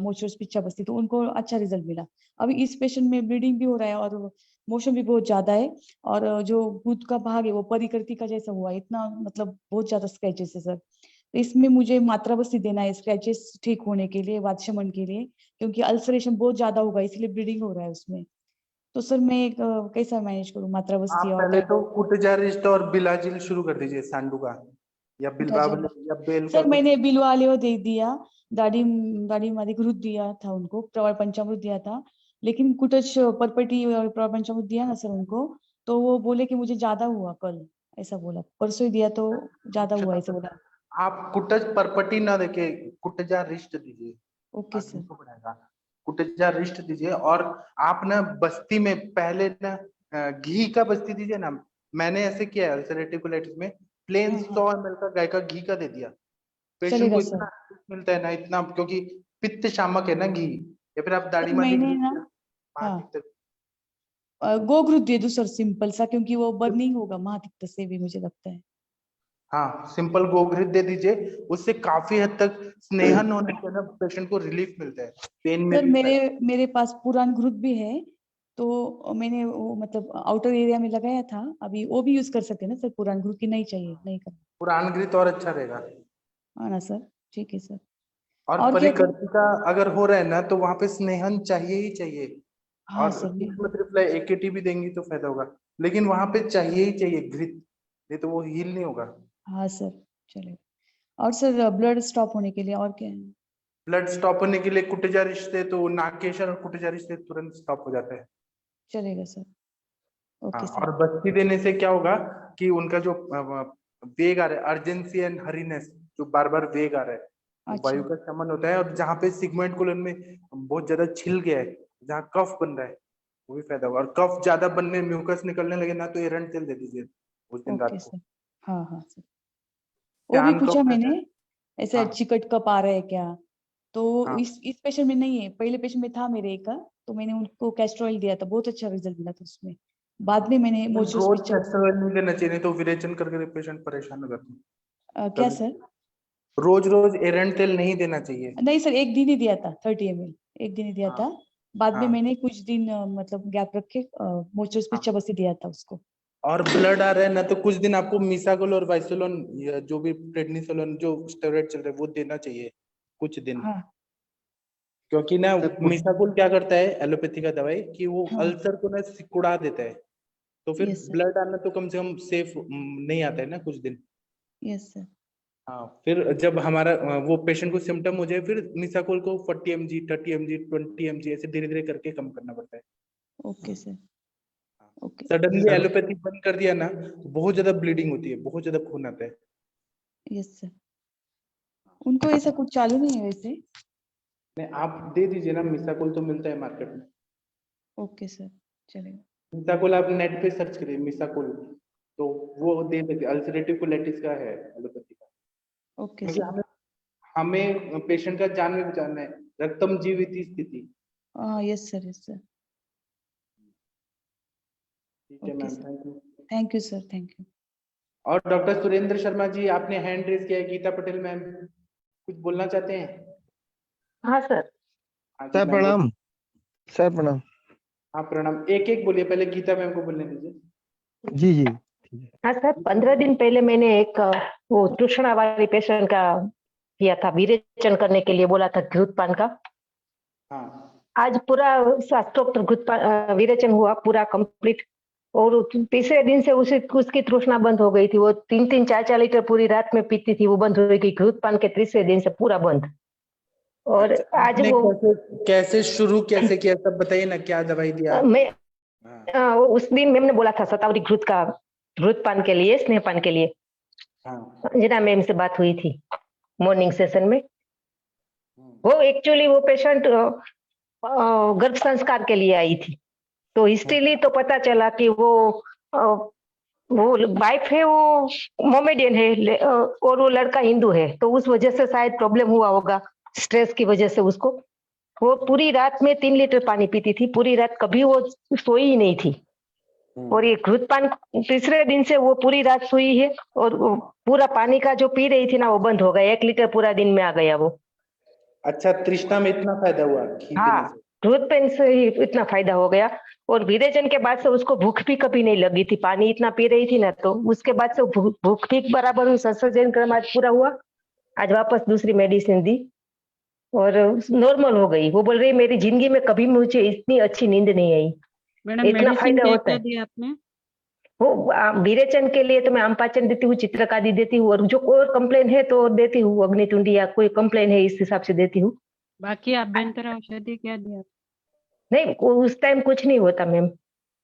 मोचोर्स पिच्चा बस्ती, तो उनको अच्छा रिजल्ट मिला। अभी इस पेशेंट में ब्लीडिंग भी हो रहा है और मोशन भी बहुत ज्यादा है, और जो गुद का भाग है वो परिकर्तिका जैसा हुआ है, इतना मतलब बहुत ज्यादा स्क्रैचेस है सर। तो इसमें मुझे मात्रा बस्ती देना है स्क्रैचेस ठीक होने के लिए, वात शमन के लिए, क्योंकि अल्सरेशन बहुत ज्यादा होगा इसलिए ब्लीडिंग हो रहा है उसमें। तो सर मैं कैसा मैनेज करूँ मात्रा आप बस्ती और पहले तो कुटजारिस्ट और बिलाजिल शुरू कर दीजिए, सांडू का या बिलबावल या बेल का सर कुछ। मैंने बिलवालेव दे दिया, दाढ़ी दाढ़ी मादी घृत दिया था उनको, प्रवर पंचामृत दिया था, लेकिन कुटच परपटी और प्रवर पंचामृत दिया ना सर उनको, तो वो बोले कि मुझे ज्यादा हुआ कल, ऐसा बोला, परसों ही दिया तो ज्यादा हुआ ऐसा बोला। आप कुटज परपटी ना देके कुटजा रिष्ट दीजिए, ओके आदमी सर। को बढ़ाएगा। कुटजा रिष्ट दीजिए, और आप ना बस्ती में पहले ना घी का बस्ती दीजिए ना। मैंने ऐसे किया है अल्सरेटिव कोलाइटिस में, प्लेन हाँ हाँ 100 ml का गाय का घी का दे दिया। पेशेंट चलेगा को सर। इतना relief मिलता है ना, इतना, क्योंकि पित्त शामक है ना घी। या फिर आप दाढ़ी सर मादी मैंने घी ना, हाँ, महातिक्त। गोघृत दे दूं सर सिंपल सा, क्योंकि वो बर्निंग होगा महातिक्त से भी मुझे लगता है। हाँ सिंपल गोघृत दे दीजिए, उससे काफी हद तक स्नेहन होने से ना पेशेंट को रिलीफ मिलता है, पेन में सर भी मेरे फायदा। मेरे पास पुरान घृत भी है, तो मैंने वो मतलब आउटर एरिया में लगाया था, अभी वो भी यूज कर सकते हैं ना सर, पुरान घृत की नहीं चाहिए, नहीं करना? पुरान घृत और अच्छा रहेगा। हाँ ना सर, ठीक है सर। और और क्या क्या? परिकर्तिका अगर हो रहा है ना तो वहां पे स्नेहन चाहिए ही चाहिए। हाँ और सर। सूक्ष्म त्रिफला एकेटी भी देंगी तो फायदा होगा, लेकिन वहां पे चाहिए ही चाहिए घृत, नहीं तो वो हील नहीं होगा। हाँ सर, चलेगा। और सर ब्लड स्टॉप होने के लिए और क्या है? ब्लड स्टॉप होने के लिए कुटजा रिश्ते, तो नागकेशर और कुटजा रिश्ते तुरंत स्टॉप हो जाता है। चलेगा सर। हाँ, ओके सर। और बस्ती देने से क्या होगा कि उनका जो वेग आ रहा है, अर्जेंसी एंड हरीनेस, जो बार बार वेग आ रहा है, वो अच्छा। वायु का शमन होता है। और जहाँ पे सिगमेंट कोलन में बहुत ज्यादा छिल गया है, जहाँ कफ बन रहा है, वो भी फायदा होगा। और कफ ज्यादा बनने, म्यूकस निकलने लगे ना, तो एरंड तेल दे दीजिए उस दिन रात ओके को। सर। हाँ हाँ सर। वो भी ध्यान पूछा कफ मैंने, ऐसा हाँ चिकट कप आ रहा है क्या? तो हाँ। इस पेशेंट में नहीं है, पहले पेशेंट में था मेरे एक का, तो मैंने उनको कैस्ट्रॉइल दिया था, बहुत अच्छा रिजल्ट मिला था उसमें। बाद में मैंने मोचोस रोज पिक्चर। कैस्टर ऑयल नहीं देना चाहिए, नहीं तो विरेचन करके पेशेंट परेशान हो जाते हैं। क्या तभी सर? रोज रोज एरंड तेल नहीं देना चाहिए। नहीं सर, एक दिन ही दिया था, 30 ml एक दिन ही दिया हाँ था। बाद में हाँ मैंने कुछ दिन मतलब गैप रख के मोचोस हाँ। पिक्चर बस ही दिया था उसको। और ब्लड आ रहा है ना, तो कुछ दिन आपको मिसागोल और वाइसोलोन, या जो भी प्रेडनिसोलोन जो स्टेरॉइड चल रहा है वो देना चाहिए कुछ दिन। हाँ क्योंकि ना मिसागोल क्या करता है, एलोपैथी का दवाई, कि वो हाँ। अल्सर को ना सिकुड़ा देता है। तो फिर यस सर। ब्लड आना तो कम से कम सेफ नहीं आता है ना कुछ दिन। Yes sir. हाँ, फिर जब हमारा वो पेशेंट को सिम्टम हो जाए, फिर मिसाकोल को 40 mg 30 mg 20 mg ऐसे धीरे धीरे करके कम करना पड़ता है। Okay sir. Okay. Suddenly allopathy बंद कर दिया ना, तो बहुत ज्यादा ब्लीडिंग होती है, बहुत ज्यादा खून आता है। Yes sir. उनको ऐसा कुछ चालू नहीं है वैसे? नहीं, आप दे दीजिए ना, मिसाकोल तो मिलता है मार्केट में। ओके सर, चलेगा। मिसाकोल आप नेट पे सर्च करिए मिसाकोल, तो वो दे देते, अल्सरेटिव कोलाइटिस का है एलोपैथी का। ओके क्योंकि सर। हमें हमें पेशेंट का जान में बचाना है, रक्तम जीवित स्थिति। हाँ यस सर, यस सर। ठीक है okay ma'am, sir. Thank you. Thank you sir, thank you. और डॉक्टर सुरेंद्र शर्मा जी, आपने हैंड रेज किया है। गीता पटेल मैम कुछ बोलना चाहते हैं? हाँ सर। हाँ जी सर मैम, प्रणाम। सर प्रणाम। हाँ प्रणाम। एक एक बोलिए, पहले गीता मैम को बोलने दीजिए। जी जी। हाँ सर, 15 दिन पहले मैंने एक वो तृष्णा वाली पेशेंट का किया था, विरेचन करने के लिए बोला था घृतपान का। हाँ आज पूरा शास्त्रोक्त घृतपान विरेचन हुआ पूरा कंप्लीट। और तीसरे दिन से उसकी तृष्णा बंद हो गई थी। वो 3-3 4-4 लीटर पूरी रात में पीती थी, वो बंद हो गई। घृतपान के तीसरे दिन से पूरा बंद। और अच्छा, आज आपने वो कैसे शुरू कैसे किया, सब बताइए ना, क्या दवाई दिया? मैं हाँ उस दिन मैम ने बोला था शतावरी घृतपान के लिए, स्नेहपान के लिए। हाँ। अंजना मैम से बात हुई थी मॉर्निंग सेशन में। वो एक्चुअली वो पेशेंट गर्भ संस्कार के लिए आई थी। तो हिस्ट्री ली तो पता चला कि वो वाइफ है, वो मोमेडियन है, और वो लड़का हिंदू है। तो उस वजह से शायद प्रॉब्लम हुआ होगा, स्ट्रेस की वजह से उसको। वो पूरी रात में 3 लीटर पानी पीती थी, पूरी रात कभी वो सोई ही नहीं थी। और ये घृतपान तीसरे दिन से वो पूरी रात सोई है। और वो पूरा पानी का जो पी रही थी ना, वो बंद हो गया। 1 लीटर पूरा दिन में आ गया वो। अच्छा, तृष्णा में इतना फायदा हुआ घी पीने हाँ, से? घृतपान से ही इतना फायदा हो गया। और विरेचन के बाद से उसको भूख भी कभी नहीं लगी थी, पानी इतना पी रही थी ना। तो उसके बाद से भूख भी बराबर हुई। संसर्जन क्रम आज पूरा हुआ। आज वापस दूसरी मेडिसिन दी और नॉर्मल हो गई। वो बोल रही मेरी जिंदगी में कभी मुझे इतनी अच्छी नींद नहीं आई। मैडम इतना मेडिसिन फायदा क्या होता क्या है। दिया आपने? वो विरेचन के लिए तो मैं आमपाचन देती हूँ, चित्रकादि देती हूँ। और जो और कंप्लेन है तो देती हूँ, अग्नितुंडी या कोई कंप्लेन है, इस हिसाब से देती हूँ। बाकी अभ्यंतर औषधि क्या दिया? नहीं, उस टाइम कुछ नहीं होता मैम।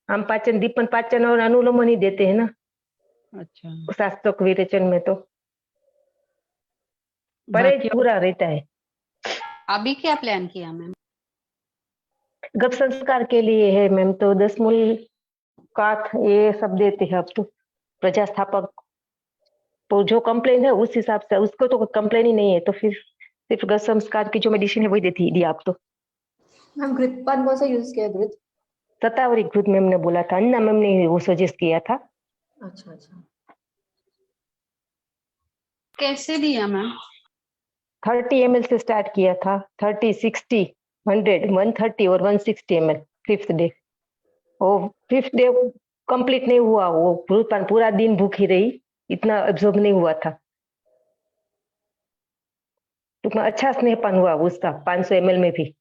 आमपाचन, दीपन पाचन और अनुलोमन ही देते हैं ना अच्छा, शास्त्रोक्त विरेचन में। तो परहेज बाकी पूरा रहता है। अभी क्या प्लान किया मैम? गर्भ संस्कार के लिए है मैम, तो 10 मूल काथ ये सब देते हैं अब तो। प्रजास्थापक तो जो कंप्लेन है उस हिसाब से, उसको तो कंप्लेन ही नहीं है, तो फिर सिर्फ गर्भ संस्कार की जो मेडिसिन है वही देती दी आप तो। मैम घृतपान कौन सा यूज किया? घृत? शतावरी घृत मैम ने बोला था, अन्ना मैम ने वो सजेस्ट किया था। अच्छा अच्छा। कैसे दिया मैम? 30 ml से स्टार्ट किया था। 30, 60, 100, 130 और 160 ml 5th डे। और 5th डे कंप्लीट नहीं हुआ, वो घृतपान पूरा दिन भूखी रही, इतना एब्जॉर्ब नहीं हुआ था। तो अच्छा स्नेहपान हुआ उसका 500 ml में भी।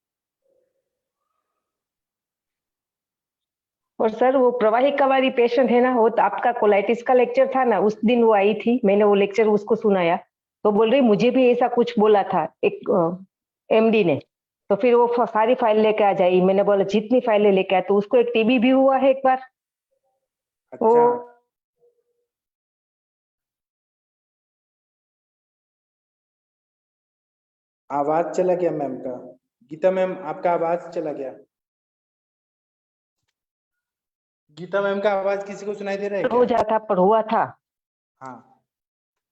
और सर वो प्रवाहिका वाली पेशेंट है ना, वो तो आपका कोलाइटिस का लेक्चर था ना, उस दिन वो आई थी, मैंने वो लेक्चर उसको सुनाया, तो बोल रही मुझे भी ऐसा कुछ बोला था एक एमडी ने। तो फिर वो सारी फाइल लेके आ जाई, मैंने बोला जितनी फाइलें लेके आए, तो उसको एक टीबी भी हुआ है एक बार। वो अच्छा, आवाज चला गया मैम का। गीता मैम आपका आवाज चला गया। गीता मैम का आवाज किसी को सुनाई दे रहा है हो क्या? जाता पर हुआ था। हाँ,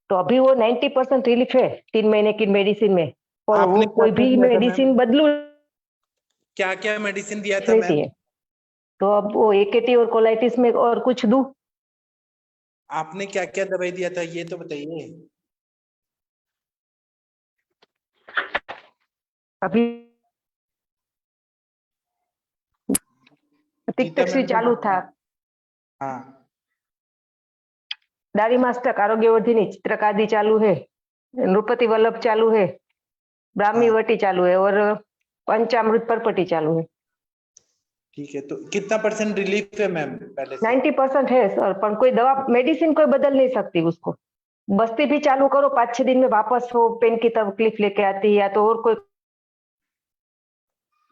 तो अभी वो 90% रिलीफ है 3 महीने की मेडिसिन में। और आपने वो क्या कोई क्या भी दिया था मेडिसिन मैम? बदलू क्या क्या मेडिसिन दिया था रहती मैम? है। तो अब वो एकेटी और कोलाइटिस में और कुछ दूं? आपने क्या क्या दवाई दिया था ये तो बताइए। अभी गीता तिक्तक्षी मैम का चालू था, हाँ, दारीमास्टक आरोग्यवर्धिनी चित्रकादि चालू है, नृपति वल्लभ चालू है, ब्राह्मी हाँ, वटी चालू है और पंचामृत परपटी चालू है। ठीक है। तो कितना % रिलीफ है मैम पहले से? 90% है सर, पर कोई दवा मेडिसिन कोई बदल नहीं सकती उसको। बस्ती भी चालू करो 5-6 दिन में वापस वो पेन की तकलीफ लेके आती है, या तो और कोई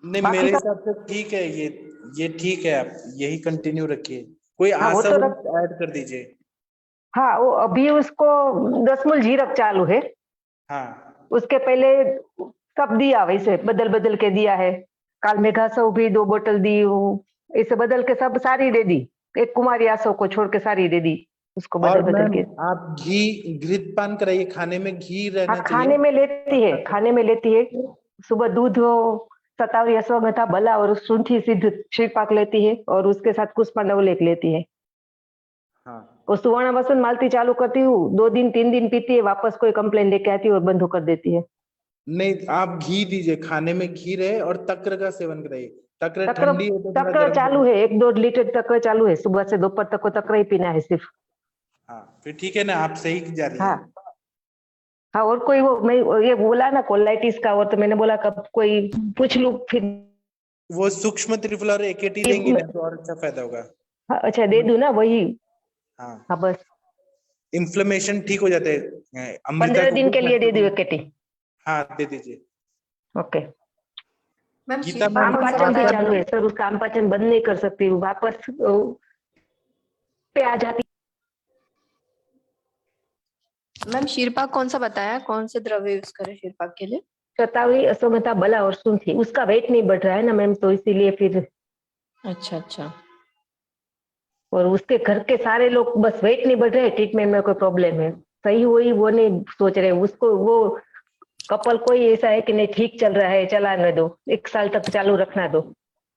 नहीं, बाकी मेरे सब। हिसाब से ठीक है ये ठीक है, आप यही कंटिन्यू रखिए। कोई हाँ वो आशा तो ऐड कर दीजिए। हाँ वो अभी उसको 10 मूल जीरक चालू है। हाँ, उसके पहले सब दिया, वैसे बदल बदल के दिया है। काल मेघासव भी 2 बोतल दी, इसे बदल के सब सारी दे दी। एक कुमारी आसव को छोड़ के सारी दे दी उसको बदल और बदल मैम के। आप घृत पान कराइए, खाने में घी रहना हाँ चाहिए। खाने में लेती है, खाने में लेती है। सुबह दूध सतावरी अश्वगंधा भला और सुंठी सिद्ध क्षीरपाक लेती है, और उसके साथ कुष्मांडवलेख लेती है। हाँ, और सुवर्ण वसन मालती चालू करती हूँ, 2 दिन 3 दिन पीती है, वापस कोई कंप्लेन लेके आती है और बंद कर देती है। नहीं आप घी दीजिए, खाने में घी रहे, और तक्र का सेवन कराइए। तक्र तक्र ठंडी है तो थोड़ा तक्र गर्म चालू है, 1-2 लीटर तक्र चालू है, सुबह से दोपहर तक को तक्र ही पीना है सिर्फ। हाँ, फिर ठीक है ना, आप सही जा रही है। हाँ हाँ, और कोई वो मैं ये बोला ना कोलाइटिस का, और तो मैंने बोला कब कोई पूछ लूं फिर। वो सूक्ष्म त्रिफला और एकेटी देंगी ना तो और अच्छा फायदा होगा। हाँ, अच्छा दे दूं ना वही। हाँ, हाँ बस इन्फ्लेमेशन ठीक हो जाते हैं। अमृता 15 को दिन भी के लिए दे खाते दो हैं। केटी। हाँ, दे दीजिए। ओके। मैम गीता शीतल मैम आम कौन सा पाचन भी बताया? चालू है सर, उसका आम पाचन बंद नहीं कर सकती हूँ, वापस पे आ जाती। मैम शीरपाक कौन सा बताया, कौन से द्रव्य यूज करें शीरपाक के लिए? शतावरी अश्वगंधा बला और सुंठी, उसका वेट नहीं बढ़ रहा है ना मैम, तो इसीलिए फिर। अच्छा अच्छा। और उसके घर के सारे लोग बस वेट नहीं बढ़ रहे, ट्रीटमेंट में कोई प्रॉब्लम है, सही हुई वो नहीं सोच रहे उसको। वो कपल कोई ऐसा है कि नहीं ठीक चल रहा है, चलाने दो, 1 साल तक चालू रखना दो।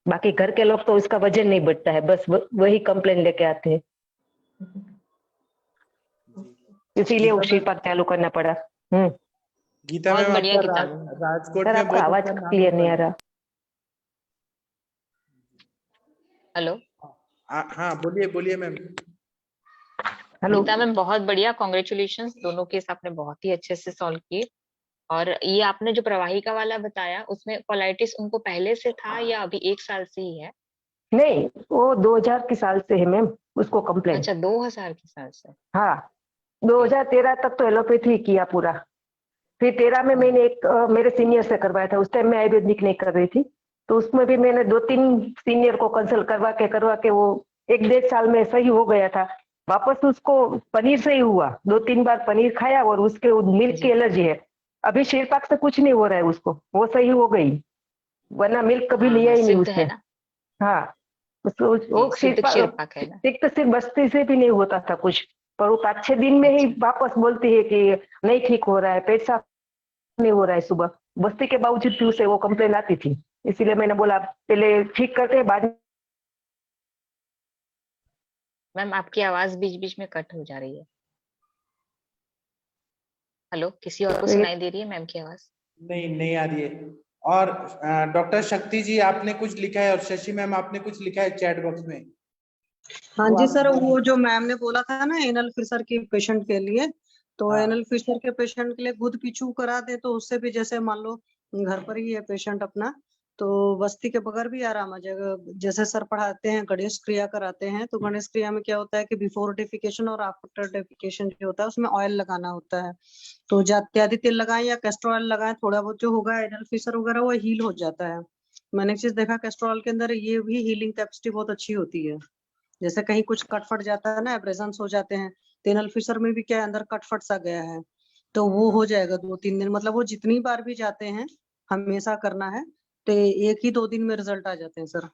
बाकी घर के लोग तो उसका वजन नहीं बढ़ता है, बस वही कंप्लेन लेके आते हैं, इसीलिए वो शीरपाक चालू करना पड़ा। गीता बहुत मैम बढ़िया आपका गीता। राजकोट सर में आपका बहुत आवाज अच्छा नाम क्लियर नहीं आ हुआ है। रहा। हेलो हाँ, बोलिए बोलिए मैम। हेलो। गीता मैम, बहुत बढ़िया, कॉन्ग्रेचुलेशंस, दोनों केस आपने बहुत ही अच्छे से सॉल्व किए। और ये आपने जो प्रवाहिका वाला बताया, उसमें कोलाइटिस उनको पहले से था या अभी 1 साल से ही है? नहीं वो 2000 की साल से है मैम उसको कंप्लेन। अच्छा, 2000 के साल से। हाँ 2013 तक तो एलोपैथी किया पूरा, फिर 13 में मैंने एक मेरे सीनियर से करवाया था, उस टाइम मैं आयुर्वेदिक नहीं कर रही थी, तो उसमें भी मैंने 2-3 सीनियर को कंसल्ट करवा के वो 1-1.5 साल में सही हो गया था। वापस उसको पनीर से ही हुआ, 2-3 बार पनीर खाया और उसके मिल्क की एलर्जी है। अभी शीरपाक से कुछ नहीं हो रहा है उसको, वो सही हो गई, वरना मिल्क कभी हाँ लिया हाँ, ही नहीं सिद्ध उसने। है ना, हाँ वो ये सिद्ध शीरपाक क्षीरपाक है ना। एक तो सिर्फ बस्ती से भी नहीं होता था कुछ, पर वो 5-6 दिन में ही वापस बोलती है कि नहीं ठीक हो रहा है, पेट साफ नहीं हो रहा है। सुबह बस्ती के बावजूद भी उसे वो कंप्लेन आती थी, इसीलिए मैंने बोला पहले ठीक करते हैं बाद। मैम आपकी आवाज बीच बीच में कट हो जा रही है। हेलो, किसी और को सुनाई दे रही है मैम की आवाज? नहीं आ रही है। और डॉक्टर शक्ति जी आपने कुछ लिखा है, और शशि मैम आपने कुछ लिखा है चैट बॉक्स में। हाँ वो जी आप सर, बता वो दीजिए। जो मैम ने बोला था ना एनल फिशर के पेशेंट के लिए, तो हाँ। एनल फिशर के पेशेंट के लिए गुद पिचू करा दे तो उससे भी, जैसे मान लो घर पर ही है पेशेंट अपना, तो बस्ती के बगैर भी आराम आ जाएगा। जैसे सर पढ़ाते हैं गणेश क्रिया कराते हैं, तो गणेश क्रिया में क्या होता है कि बिफोर डेफिकेशन और आफ्टर डेफिकेशन जो होता है उसमें ऑयल लगाना होता है। तो इत्यादि तेल लगाएं या कैस्टर ऑयल लगाएं, थोड़ा बहुत जो होगा एनल फिशर वगैरह वो हील हो जाता है। मैंने एक चीज देखा, कैस्टर ऑयल के अंदर ये भी हीलिंग कैपेसिटी बहुत अच्छी होती है। जैसे कहीं कुछ कट फट जाता है ना, एब्रेजन्स हो जाते हैं, तो एनल फिशर में भी क्या है, अंदर कट फट सा गया है, तो वो हो जाएगा 2-3 दिन। मतलब वो जितनी बार भी जाते हैं हमेशा करना है, तो 1 ही 2 दिन में रिजल्ट आ जाते हैं सर।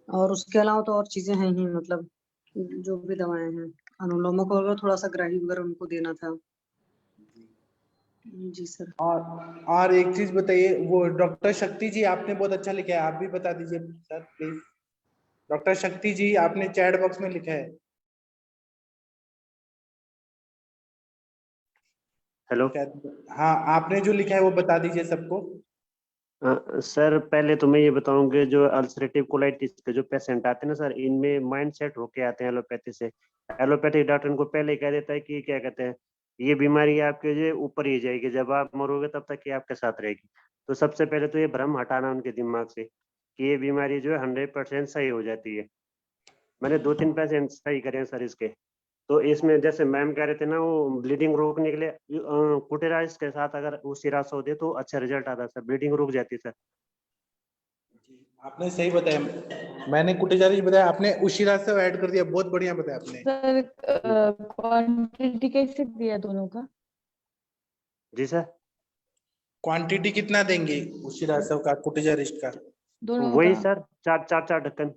और उसके अलावा तो और चीजें हैं ही, मतलब जो भी दवाएं हैं, अनुलोमों को अगर थोड़ा सा ग्राही वगैरह उनको देना था। जी सर। और एक चीज बताइए, वो डॉक्टर शक्ति जी आपने बहुत अच्छा लिखा है, आप भी बता दीजिए सर प्लीज। डॉक्टर शक्ति जी आपने चैट बॉक्स में लिखा है। हेलो हाँ, आपने जो लिखा है वो बता दीजिए सबको। सर, पहले तो मैं ये बताऊंगा, जो अल्सरेटिव कोलाइटिस के जो पेशेंट आते हैं ना सर, इनमें माइंड सेट होके आते हैं एलोपैथी से। एलोपैथिक डॉक्टर इनको पहले ही कह देता है कि क्या कहते हैं, ये बीमारी आपके जो ऊपर ही जाएगी, जब आप मरोगे तब तक ये आपके साथ रहेगी। तो सबसे पहले तो ये भ्रम हटाना उनके दिमाग से कि ये बीमारी जो है 100% सही हो जाती है। मैंने 2-3 पेशेंट सही करे हैं सर इसके। तो इसमें जैसे मैम कह रहे थे ना, वो ब्लीडिंग रोकने के लिए कुटेराइज के साथ अगर वो सिरासा दे तो अच्छा रिजल्ट आता है सर, ब्लीडिंग रुक जाती है सर। आपने सही बताया, मैंने कुटेचारी बताया, आपने उशिरा से ऐड कर दिया, बहुत बढ़िया बताया आपने। सर क्वांटिटी कैसे दिया दोनों का? जी सर, क्वांटिटी कितना देंगे उशिरा का कुटेचारिस्ट का? दोनों वही का सर, 4 ढक्कन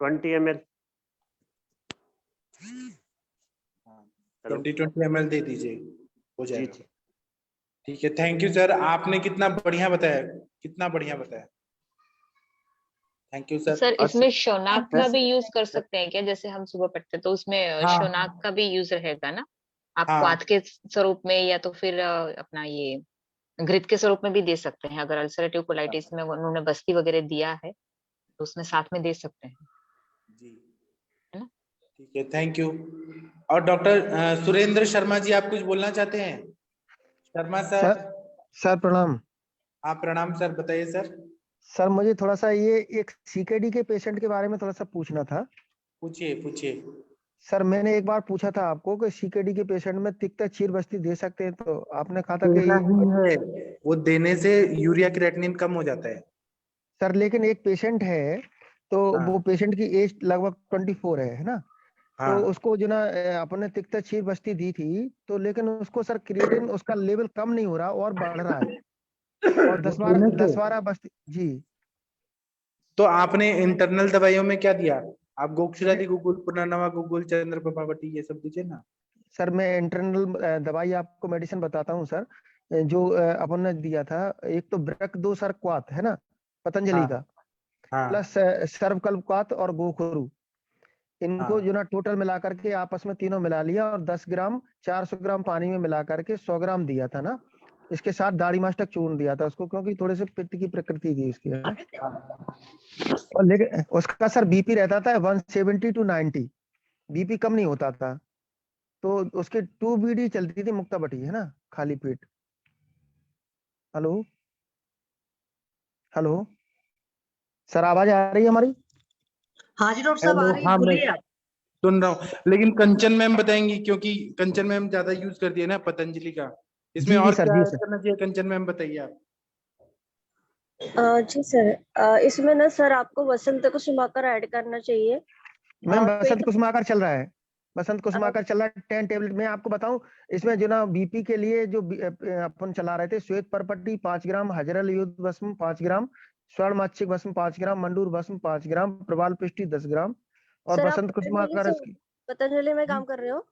20 ml। 20 ml दे दीजिए, हो जी जाएगा। जी, ठीक है, थैंक यू सर, आपने कितना बढ़िया बताया, कितना बढ़िया बताया। Thank you sir. सर इसमें शौनाक का बस- भी यूज कर सकते हैं क्या? जैसे हम सुबह पढ़ते हैं तो उसमें हाँ। शौनाक का भी यूज रहेगा ना? आप हाँ। क्वाथ के स्वरूप में या तो फिर अपना ये घृत के स्वरूप में भी दे सकते हैं। अगर अल्सरेटिव कोलाइटिस में उन्होंने बस्ती वगैरह दिया है तो उसमें साथ में दे सकते हैं, जी है ना? ठीक है, थैंक यू। और डॉक्टर सुरेंद्र शर्मा जी, आप कुछ बोलना चाहते हैं? शर्मा सर। सर प्रणाम। आप प्रणाम सर, बताइए सर। सर मुझे थोड़ा सा ये एक सीकेडी के पेशेंट के बारे में थोड़ा सा पूछना था। पूछिए पूछिए। सर मैंने एक बार पूछा था आपको कि सीकेडी के पेशेंट में तिक्ता चीर बस्ती दे सकते हैं, तो आपने कहा था कि देना ही है, वो देने से यूरिया क्रिएटिनिन कम हो जाता है। सर लेकिन एक पेशेंट है, तो हाँ। वो पेशेंट की एज लगभग 24 है ना? हाँ। तो उसको जो ना अपने तिक्ता चीर बस्ती दी थी, तो लेकिन उसको सर क्रिएटिन उसका लेवल कम नहीं हो रहा और बढ़ रहा है, और 10-12 बस्ती। जी तो आपने इंटरनल दवाइयों में क्या दिया? आप गोक्षरादि गुगुल, पुनर्नवा गुगुल, चंद्र प्रभावती ये सब दीजिए ना। सर मैं इंटरनल दवाई आपको मेडिसिन बताता हूँ सर। जो अपन ने दिया था, एक तो ब्रक 2 सर क्वाथ है ना, पतंजलि हाँ। का, हाँ। प्लस सर्वकल्प क्वाथ और गोखरू, इनको हाँ। जो ना टोटल मिला करके आपस में तीनों मिला लिया, और 10 ग्राम 400 ग्राम पानी में मिला करके 100 ग्राम दिया था ना। इसके साथ दाढ़ी मास्टक चूर्ण दिया था उसको, क्योंकि थोड़े से पित्त की प्रकृति थी इसकी, है ना? और लेकिन उसका सर बीपी रहता था 170 to 90, बीपी कम नहीं होता था। तो उसके 2 बीडी चलती थी मुक्ता बटी, है ना, खाली पेट। हेलो हेलो सर, आवाज आ रही है हमारी? हाँ जी डॉक्टर साहब, आ हेलो, रही है, हाँ मैं बोलिए आप। सुन रहा हूँ, लेकिन कंचन मैम बताएंगी, क्योंकि कंचन मैम ज्यादा यूज करती है ना पतंजलि का। इसमें जी और सर, क्या जी ऐड सर। करना चाहिए, कंचन मैम बताइए आप। जी सर, इसमें ना सर आपको वसंत कुसुमाकर ऐड करना चाहिए। मैम और बसंत कुसुमाकर चल रहा है, बसंत कुसुमाकर चल रहा है 10 टेबलेट। मैं आपको बताऊं, इसमें जो ना बीपी के लिए जो अपन चला रहे थे, श्वेत परपट्टी 5 ग्राम, हजरल युद्ध भस्म 5 ग्राम, स्वर्ण माच्छिक भस्म 5 ग्राम, मंडूर भस्म 5 ग्राम, प्रवाल पिष्टी 10 ग्राम, और सर आप बसंत कुसुमाकर इसकी। पतंजलि में काम कर रहे हो?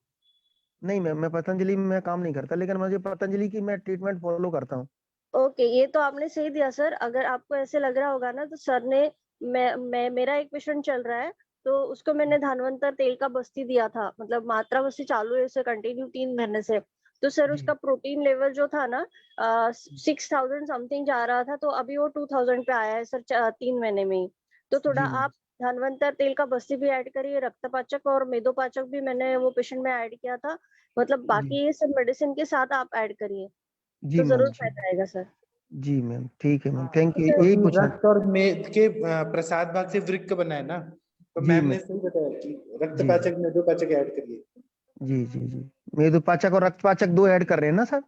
नहीं मैम, मैं पतंजलि में मैं काम नहीं करता, लेकिन मुझे पतंजलि की मैं ट्रीटमेंट फॉलो करता हूँ। ओके, ये तो आपने सही दिया सर। अगर आपको ऐसे लग रहा होगा ना, तो सर ने मेरा एक पेशेंट चल रहा है, तो उसको मैंने धानवंतर तेल का बस्ती दिया था, मतलब मात्रा बस्ती चालू है उसे कंटिन्यू 3 महीने से। तो सर उसका प्रोटीन लेवल जो था ना 6000 समथिंग जा रहा था, तो अभी वो 2000 पे आया है सर 3 महीने में ही। तो थोड़ा आप धनवंतर तेल का बस्ती भी ऐड करी है, रक्तपाचक और मेदोपाचक भी मैंने वो पेशेंट में ऐड किया था। मतलब बाकी ये सब मेडिसिन के साथ आप ऐड करिए जी तो मैम जरूर जी फायदा आएगा सर। जी मैम, ठीक है मैम, हाँ, थैंक यू, सर यही पूछना। रक्त और मेद के प्रसाद भाग से वृक्क बना है ना, तो जी मैम मैम, ने सही बताया कि जी रक्तपाचक मेदोपाचक ऐड करिए। जी जी जी, मेदोपाचक और रक्तपाचक 2 ऐड कर रहे हैं ना सर?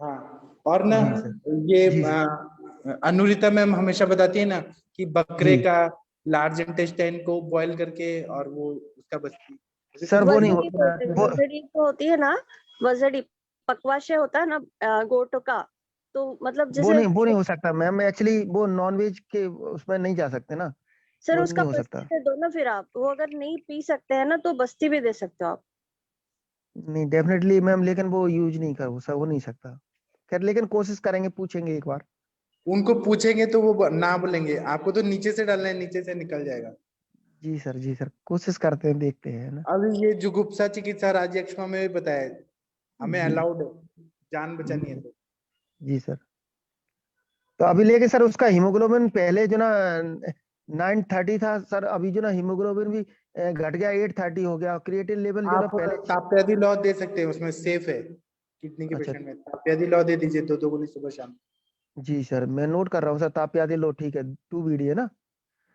हाँ, और ना जी सर, ये जी सर, अनुरिता मैम हमेशा बताती है ना कि बकरे जी का लार्ज इंटेस्टाइन को बॉईल करके और वो उसका बस्ती, ऐसे सर कुछ वो नहीं वजड़ी बोलते हैं, वो वजड़ी तो होती है ना, वजड़ी पकवाशय होता है ना गोट का, तो मतलब जैसे वो नहीं हो सकता मैम, एक्चुअली वो नॉनवेज के उसमें नहीं जा सकते ना, सर वो उसका नहीं हो बस्ती सकता। दे दो ना फिर आप, वो अगर नहीं पी सकते हैं ना तो बस्ती भी दे सकते हो आप। नहीं डेफिनेटली मैम, लेकिन वो यूज नहीं कर सर, हो नहीं सकता। खैर लेकिन कोशिश करेंगे, पूछेंगे एक बार। उनको पूछेंगे तो वो ना बोलेंगे, आपको तो नीचे से डालना है, नीचे से निकल जाएगा। जी सर, कोशिश करते हैं, देखते हैं ना। अब ये जुगुप्सा चिकित्सा राज्य एक्सपो में भी बताया है, हमें जी अलाउड है, जान बचानी है जी तो। जी सर, तो अभी लेके सर उसका हीमोग्लोबिन पहले जो ना 930 था सर, अभी जो ना हीमोग्लोबिन भी घट गया, 830 हो गया, क्रिएटिन लेवल जो ना आप पहले ताप्यादी लौ दे सकते हैं, उसमें सेफ है किडनी के अच्छा पेशेंट में, ताप्यादी लौ दे दीजिए 2 गोली सुबह शाम। जी सर, मैं नोट कर रहा हूँ सर, ताप्यादी लो, ठीक है, 2 बीडी है ना?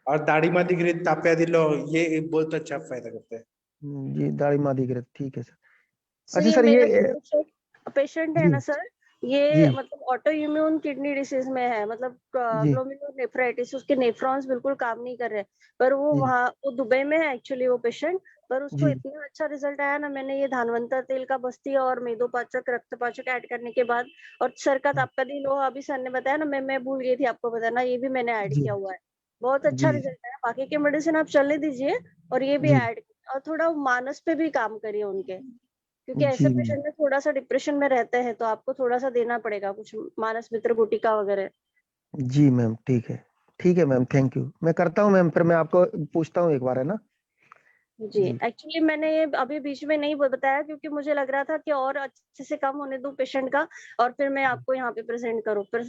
और दाढ़ी मादी घृत ताप्यादी लौ, ये एक बहुत अच्छा फायदा करता है। जी दाढ़ी मादी ग्रत, ठीक है सर। सर अच्छा ये सर मेरा ये जो पेशेंट है जी ना सर, ये जी मतलब ऑटो इम्यून किडनी डिसीज में है, मतलब जी ग्लोमेरुलोनेफ्राइटिस, उसके नेफ्रॉन्स बिल्कुल काम नहीं कर रहे, पर जी वो दुबई में है एक्चुअली वो पेशेंट, पर उसको जी इतना अच्छा रिजल्ट आया ना, मैंने ये धानवंतर तेल का बस्ती और मेदोपाचक रक्तपाचक ऐड करने के बाद, और सर का ताप्यादी लोहा अभी सर ने बताया ना, मैं भूल गई थी आपको बताना, ये भी मैंने ऐड जी किया हुआ है, बहुत अच्छा जी रिजल्ट आया। बाकी के मेडिसिन आप चलने दीजिए और ये भी जी ऐड, और थोड़ा मानस पे भी काम करिए उनके, क्योंकि ऐसे जी पेशेंट में थोड़ा सा डिप्रेशन में रहते हैं, तो आपको थोड़ा सा देना पड़ेगा कुछ मानस मित्र गुटिका वगैरह। जी मैम, ठीक है मैम, थैंक यू, मैं करता हूँ मैम, फिर मैं आपको पूछता हूँ एक बार, है ना? जी जी एक्चुअली मैंने ये अभी बीच में नहीं बताया, क्योंकि मुझे लग रहा था कि और अच्छे से कम होने दूं पेशेंट का, और फिर मैं आपको यहाँ पे प्रेजेंट करूँ, पर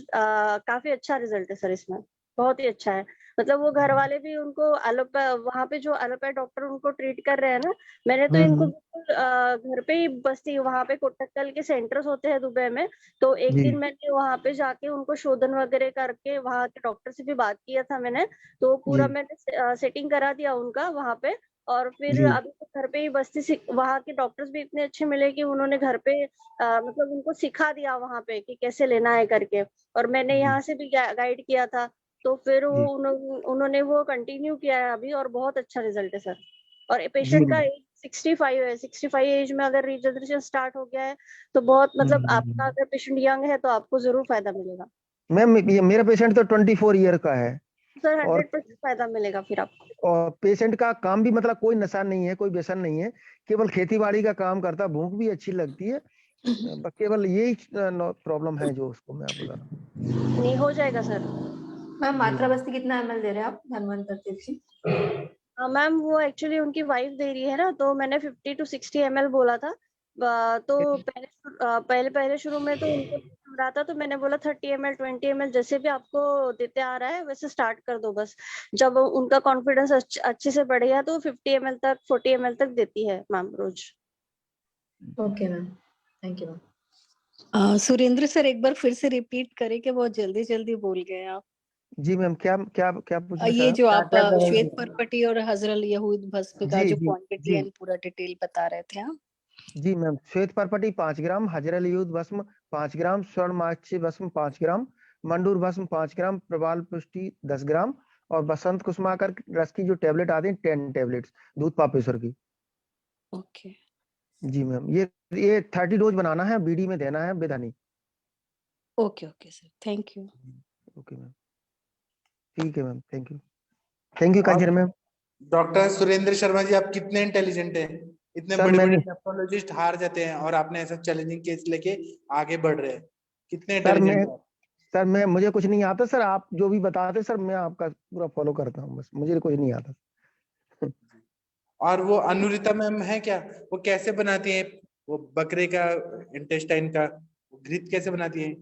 काफी अच्छा रिजल्ट है सर इसमें, बहुत ही अच्छा है। मतलब वो घर वाले भी उनको वहाँ पे जो एलोपैथ डॉक्टर उनको ट्रीट कर रहे हैं ना, मैंने तो इनको हम्म, बिल्कुल घर पे ही बस्ती, वहाँ पे कोटक्कल के सेंटर्स होते हैं दुबई में, तो एक जी दिन मैंने वहाँ पे जाके उनको शोधन वगैरह करके, वहाँ के डॉक्टर से भी बात किया था मैंने, तो पूरा जी मैंने सेटिंग करा दिया उनका वहाँ पे, और फिर जी अभी तो घर पे ही वहाँ के डॉक्टर्स भी इतने अच्छे मिले कि उन्होंने घर पे मतलब उनको सिखा दिया वहाँ पे कि कैसे लेना है करके, और मैंने जी यहाँ से भी गाइड किया था, तो फिर वो जी उन्होंने वो कंटिन्यू किया है अभी, और बहुत अच्छा रिजल्ट है सर। और जी पेशेंट का एज 65 है, 65 एज में अगर रीजनरेशन स्टार्ट हो गया है तो बहुत, मतलब आपका हम्म। अगर पेशेंट यंग है तो आपको जरूर फायदा मिलेगा मैम ये मेरा पेशेंट तो 24 ईयर का है, सर, और 100% फायदा मिलेगा फिर आपको। पेशेंट का काम भी मतलब कोई नशा नहीं है, कोई व्यसन नहीं है, केवल खेती बाड़ी का काम करता, भूख भी अच्छी लगती है, केवल यही प्रॉब्लम है जो उसको मैं बता रहा हूँ। नहीं हो जाएगा सर। मैम जी मात्रा बस्ती कितना ml दे रहे हैं आप धनवंतर तेल की? मैम वो एक्चुअली उनकी वाइफ दे रही है ना, तो मैंने 50 to 60 ml बोला था, तो पहले पहले शुरू में तो उनको हो रहा था, तो मैंने बोला 30 ml 20 ml जैसे भी आपको देते आ रहा है वैसे स्टार्ट कर दो बस। जब उनका कॉन्फिडेंस अच्छे से बढ़ेगा तो 50 ml तक 40 ml तक देती है मैम रोज। Okay ma'am, thank you ma'am. Surendra sir एक बार फिर से रिपीट करें कि बहुत जल्दी जल्दी बोल गए आप। जी मैम, क्या क्या क्या पूछ रहे ये सर? जो आप क्या दवाई श्वेत दी? परपटी और हजरल यहूद भस्म का जी जो जी क्वांटिटी जी एंड पूरा डिटेल बता रहे थे आप। जी मैम, श्वेत परपटी 5 ग्राम, हजरल यूद भस्म 5 ग्राम, स्वर्ण माक्षी भस्म 5 ग्राम, मंडूर भस्म 5 ग्राम, प्रबाल पुष्टि 10 ग्राम, और बसंत कुसुमाकर रस की जो टेबलेट आती है 10 टेबलेट्स दूध पापेश्वर की। ओके जी मैम, ये 30 डोज बनाना है, बीडी में देना है with Honey. Okay okay sir, thank you. Okay ma'am, ठीक है मैम, थैंक यू और काजर मैम। डॉक्टर सुरेंद्र शर्मा जी, आप कितने इंटेलिजेंट हैं, इतने सर बड़े बड़े मैंने नेफ्रोलॉजिस्ट हार जाते हैं और आपने ऐसा चैलेंजिंग केस लेके आगे बढ़ रहे हैं, कितने सर इंटेलिजेंट मैं हैं आप। सर मैं मुझे कुछ नहीं आता सर, आप जो भी बताते सर मैं आपका पूरा फॉलो करता हूँ, बस मुझे कुछ नहीं आता। और वो अनुरिता मैम है क्या, वो कैसे बनाती हैं वो बकरे का इंटेस्टाइन का घृत कैसे बनाती है,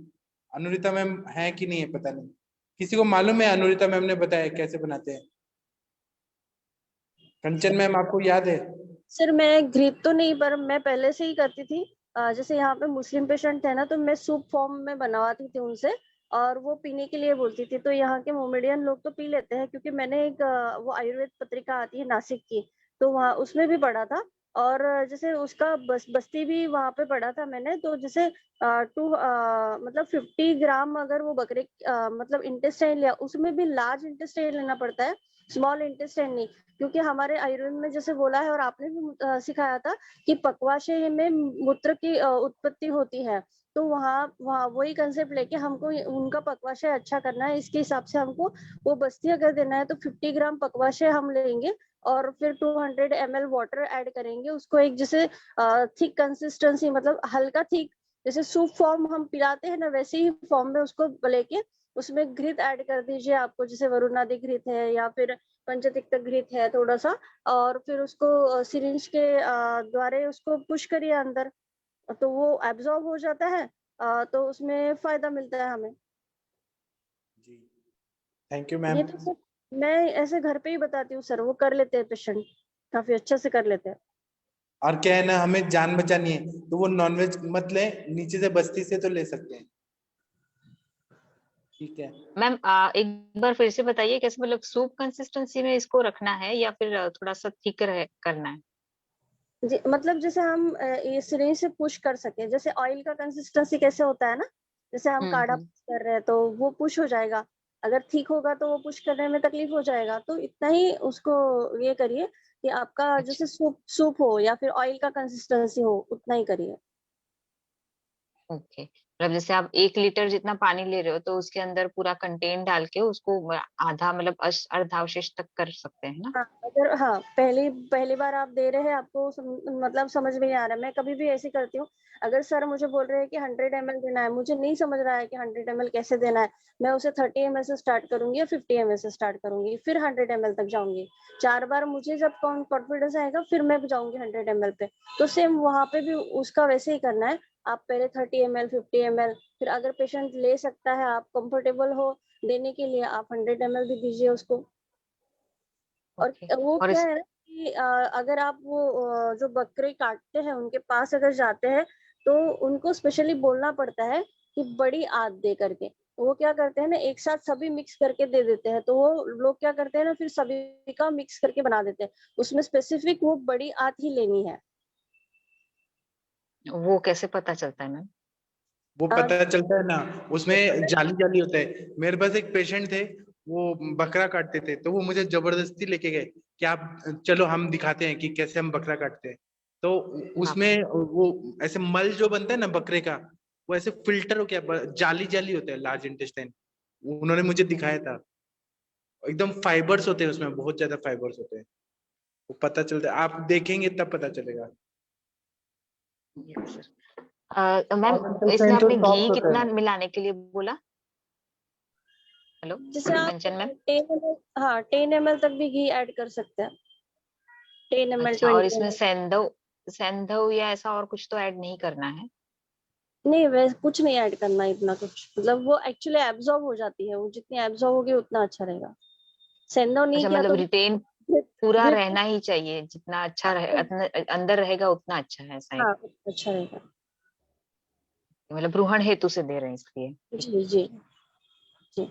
अनुरिता मैम है कि नहीं है पता नहीं, किसी को मालूम है अनुरिता मैम ने बताया कैसे बनाते हैं? कंचन मैम आपको याद है? सर मैं घृत तो नहीं, पर मैं पहले से ही करती थी। जैसे यहाँ पे मुस्लिम पेशेंट थे ना, तो मैं सूप फॉर्म में बनवाती थी उनसे, और वो पीने के लिए बोलती थी। तो यहाँ के मोमेडियन लोग तो पी लेते हैं, क्योंकि मैंने एक वो आयुर्वेद पत्रिका आती है नासिक की, तो वहाँ उसमें भी पढ़ा था। और जैसे उसका बस्ती भी वहाँ पे पढ़ा था मैंने। तो जैसे मतलब 50 ग्राम अगर वो बकरे मतलब इंटेस्टाइन लिया, उसमें भी लार्ज इंटेस्टाइन लेना पड़ता है, स्मॉल इंटेस्टाइन नहीं। क्योंकि हमारे आयुर्वेद में जैसे बोला है, और आपने भी सिखाया था कि पक्वाशय में मूत्र की उत्पत्ति होती है। तो वहाँ वहाँ वही कंसेप्ट लेके हमको उनका पक्वाशय अच्छा करना है। इसके हिसाब से हमको वो बस्ती अगर देना है तो 50 ग्राम पक्वाशय हम लेंगे, और फिर 200 ml वाटर ऐड करेंगे। उसको एक जैसे थिक कंसिस्टेंसी, मतलब हल्का थिक, जैसे सूप फॉर्म हम पिलाते हैं ना, वैसे ही फॉर्म में उसको लेके उसमें घृत ऐड कर दीजिए। आपको जैसे वरुणादि घृत है या फिर पंचतिक्त घृत है थोड़ा सा, और फिर उसको सिरिंज के द्वारा उसको पुश करिए अंदर, तो वो एब्जॉर्ब हो जाता है। तो उसमें फायदा मिलता है हमें। थैंक यू ये मैम। तो सर मैं ऐसे घर पे ही बताती हूँ सर, वो कर लेते हैं पेशेंट, काफी अच्छे से कर लेते हैं। और क्या है ना, हमें जान बचानी है, तो वो नॉनवेज मत ले, नीचे से बस्ती से तो ले सकते हैं। ठीक है मैम एक बार फिर से बताइए, कैसे मतलब सूप कंसिस्टेंसी में इसको रखना है या फिर थोड़ा सा थिक करना है? जी, मतलब जैसे हम ये सिरिंज से पुश कर सके, जैसे ऑयल का कंसिस्टेंसी कैसे होता है ना, जैसे हम काढ़ा पुश कर रहे हैं तो वो पुश हो जाएगा। अगर ठीक होगा तो वो पुश करने में तकलीफ हो जाएगा। तो इतना ही उसको ये करिए कि आपका जैसे सूप सूप हो या फिर ऑयल का कंसिस्टेंसी हो, उतना ही करिए। ओके, मतलब जैसे आप 1 लीटर जितना पानी ले रहे हो तो उसके अंदर पूरा कंटेन डाल के उसको आधा मतलब अर्धावशेष तक कर सकते हैं ना? हाँ, अगर हाँ पहली बार आप दे रहे हैं, आपको मतलब समझ में नहीं आ रहा है। मैं कभी भी ऐसे करती हूँ, अगर सर मुझे बोल रहे हैं कि 100 ml देना है, मुझे नहीं समझ रहा है कि 100 ml कैसे देना है, मैं उसे 30 ml से स्टार्ट करूंगी या 50 ml से स्टार्ट करूंगी, फिर 100 ml तक जाऊंगी। 4 बार मुझे जब कॉन्फिडेंस आएगा, फिर मैं जाऊंगी 100 ml पे। तो सेम वहां पे भी उसका वैसे ही करना है। आप पहले 30 ml 50 ml, फिर अगर पेशेंट ले सकता है, आप कंफर्टेबल हो देने के लिए, आप 100 ml भी दीजिए उसको। और वो और क्या है ना कि अगर आप वो जो बकरे काटते हैं उनके पास अगर जाते हैं, तो उनको स्पेशली बोलना पड़ता है कि बड़ी आंत दे करके। वो क्या करते हैं ना, एक साथ सभी मिक्स करके दे देते हैं। तो वो लोग क्या करते हैं ना, फिर सभी का मिक्स करके बना देते हैं। उसमें स्पेसिफिक वो बड़ी आंत ही लेनी है। वो कैसे पता चलता है मैम? वो पता चलता है ना, उसमें जाली जाली होता है। मेरे पास एक पेशेंट थे, वो बकरा काटते थे, तो वो मुझे जबरदस्ती लेके गए कि आप चलो हम दिखाते हैं कि कैसे हम बकरा काटते हैं। तो उसमें वो ऐसे मल जो बनता है ना बकरे का, वो ऐसे फिल्टर हो गया, जाली जाली होता है लार्ज इंटेस्टाइन। उन्होंने मुझे दिखाया था, एकदम फाइबर्स होते हैं उसमें, बहुत ज्यादा फाइबर्स होते हैं। वो पता चलता है, आप देखेंगे तब पता चलेगा। मैम इसमें आपने घी कितना मिलाने के लिए बोला? हेलो जैसे आप कंचन मैम। 10 ml, हाँ 10 ml तक भी घी ऐड कर सकते हैं। 10 ml अच्छा, और 20 इसमें ml। सेंधव या ऐसा और कुछ तो ऐड नहीं करना है? नहीं, वैसे कुछ नहीं ऐड करना इतना कुछ, मतलब वो एक्चुअली एब्जॉर्ब हो जाती है। वो जितनी एब्जॉर्ब होगी उतना अच्छा रहेगा। सेंधव नहीं अच्छा, किया मतलब तो रिटेन पूरा रहना ही चाहिए, जितना अच्छा रहे अंदर रहेगा उतना अच्छा है, ऐसा है? हाँ, अच्छा रहेगा। मतलब भ्रूण हेतु से दे रहे हैं इसलिए? जी जी जी।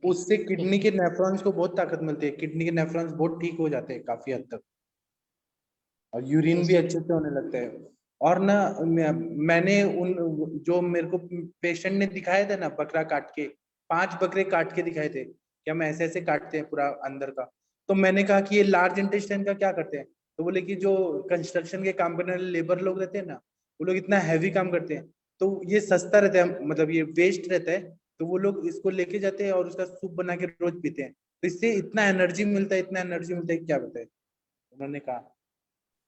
उससे किडनी के नेफ्रॉन्स को बहुत ताकत मिलती है, किडनी के नेफ्रॉन्स बहुत ठीक हो जाते हैं काफी हद तक, और यूरिन भी अच्छे से होने लगता है। और ना मैंने उन जो मेरे को पेशेंट ने दिखाया था ना, बकरा काट के 5 बकरे काट के दिखाए थे कि हम ऐसे ऐसे काटते हैं पूरा अंदर का। तो मैंने कहा कि ये लार्ज इंटेस्टाइन का क्या करते हैं, तो बोले कि जो कंस्ट्रक्शन के काम करने वाले लेबर लोग रहते हैं ना, वो लोग इतना हैवी काम करते हैं, तो ये सस्ता रहता है, मतलब ये वेस्ट रहता है, तो वो लोग इसको लेके जाते हैं और उसका सूप बना के रोज पीते हैं। तो इससे इतना एनर्जी मिलता है, इतना एनर्जी मिलता है, क्या बताए उन्होंने कहा।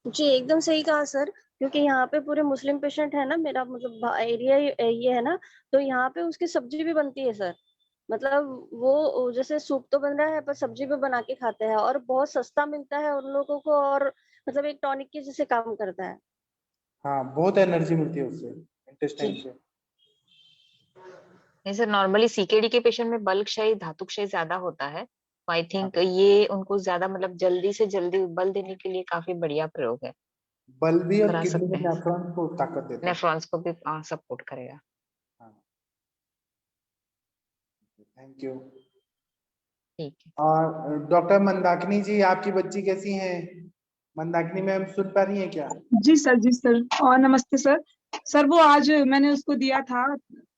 जी, एकदम सही कहा सर। क्योंकि यहाँ पे पूरे मुस्लिम पेशेंट है ना, मेरा मतलब एरिया ये है ना, तो यहाँ पे उसकी सब्जी भी बनती है सर। मतलब वो जैसे सूप तो बन रहा है, पर सब्जी भी बना के खाते हैं, और बहुत सस्ता मिलता है उन लोगों को, और मतलब एक टॉनिक के जैसे काम करता है। हाँ, बहुत एनर्जी मिलती है उससे, इंटेस्टाइन से। नहीं सर, नॉर्मली सीकेडी के पेशेंट में बल क्षय धातु क्षय ज्यादा होता है, तो आई थिंक ये उनको ज्यादा मतलब जल्दी से जल्दी बल देने के लिए काफी बढ़िया प्रयोग है। बल भी और करा किडनी सकते के हैं, नेफ्रॉन को ताकत देता है। नेफ्रॉन्स को भी सपोर्ट करेगा। Thank you. ठीक है। और डॉक्टर मंदाकिनी जी, आपकी बच्ची कैसी हैं? मंदाकिनी मैम सुन पा रही हैं क्या? जी सर। और नमस्ते सर। सर वो आज मैंने उसको दिया था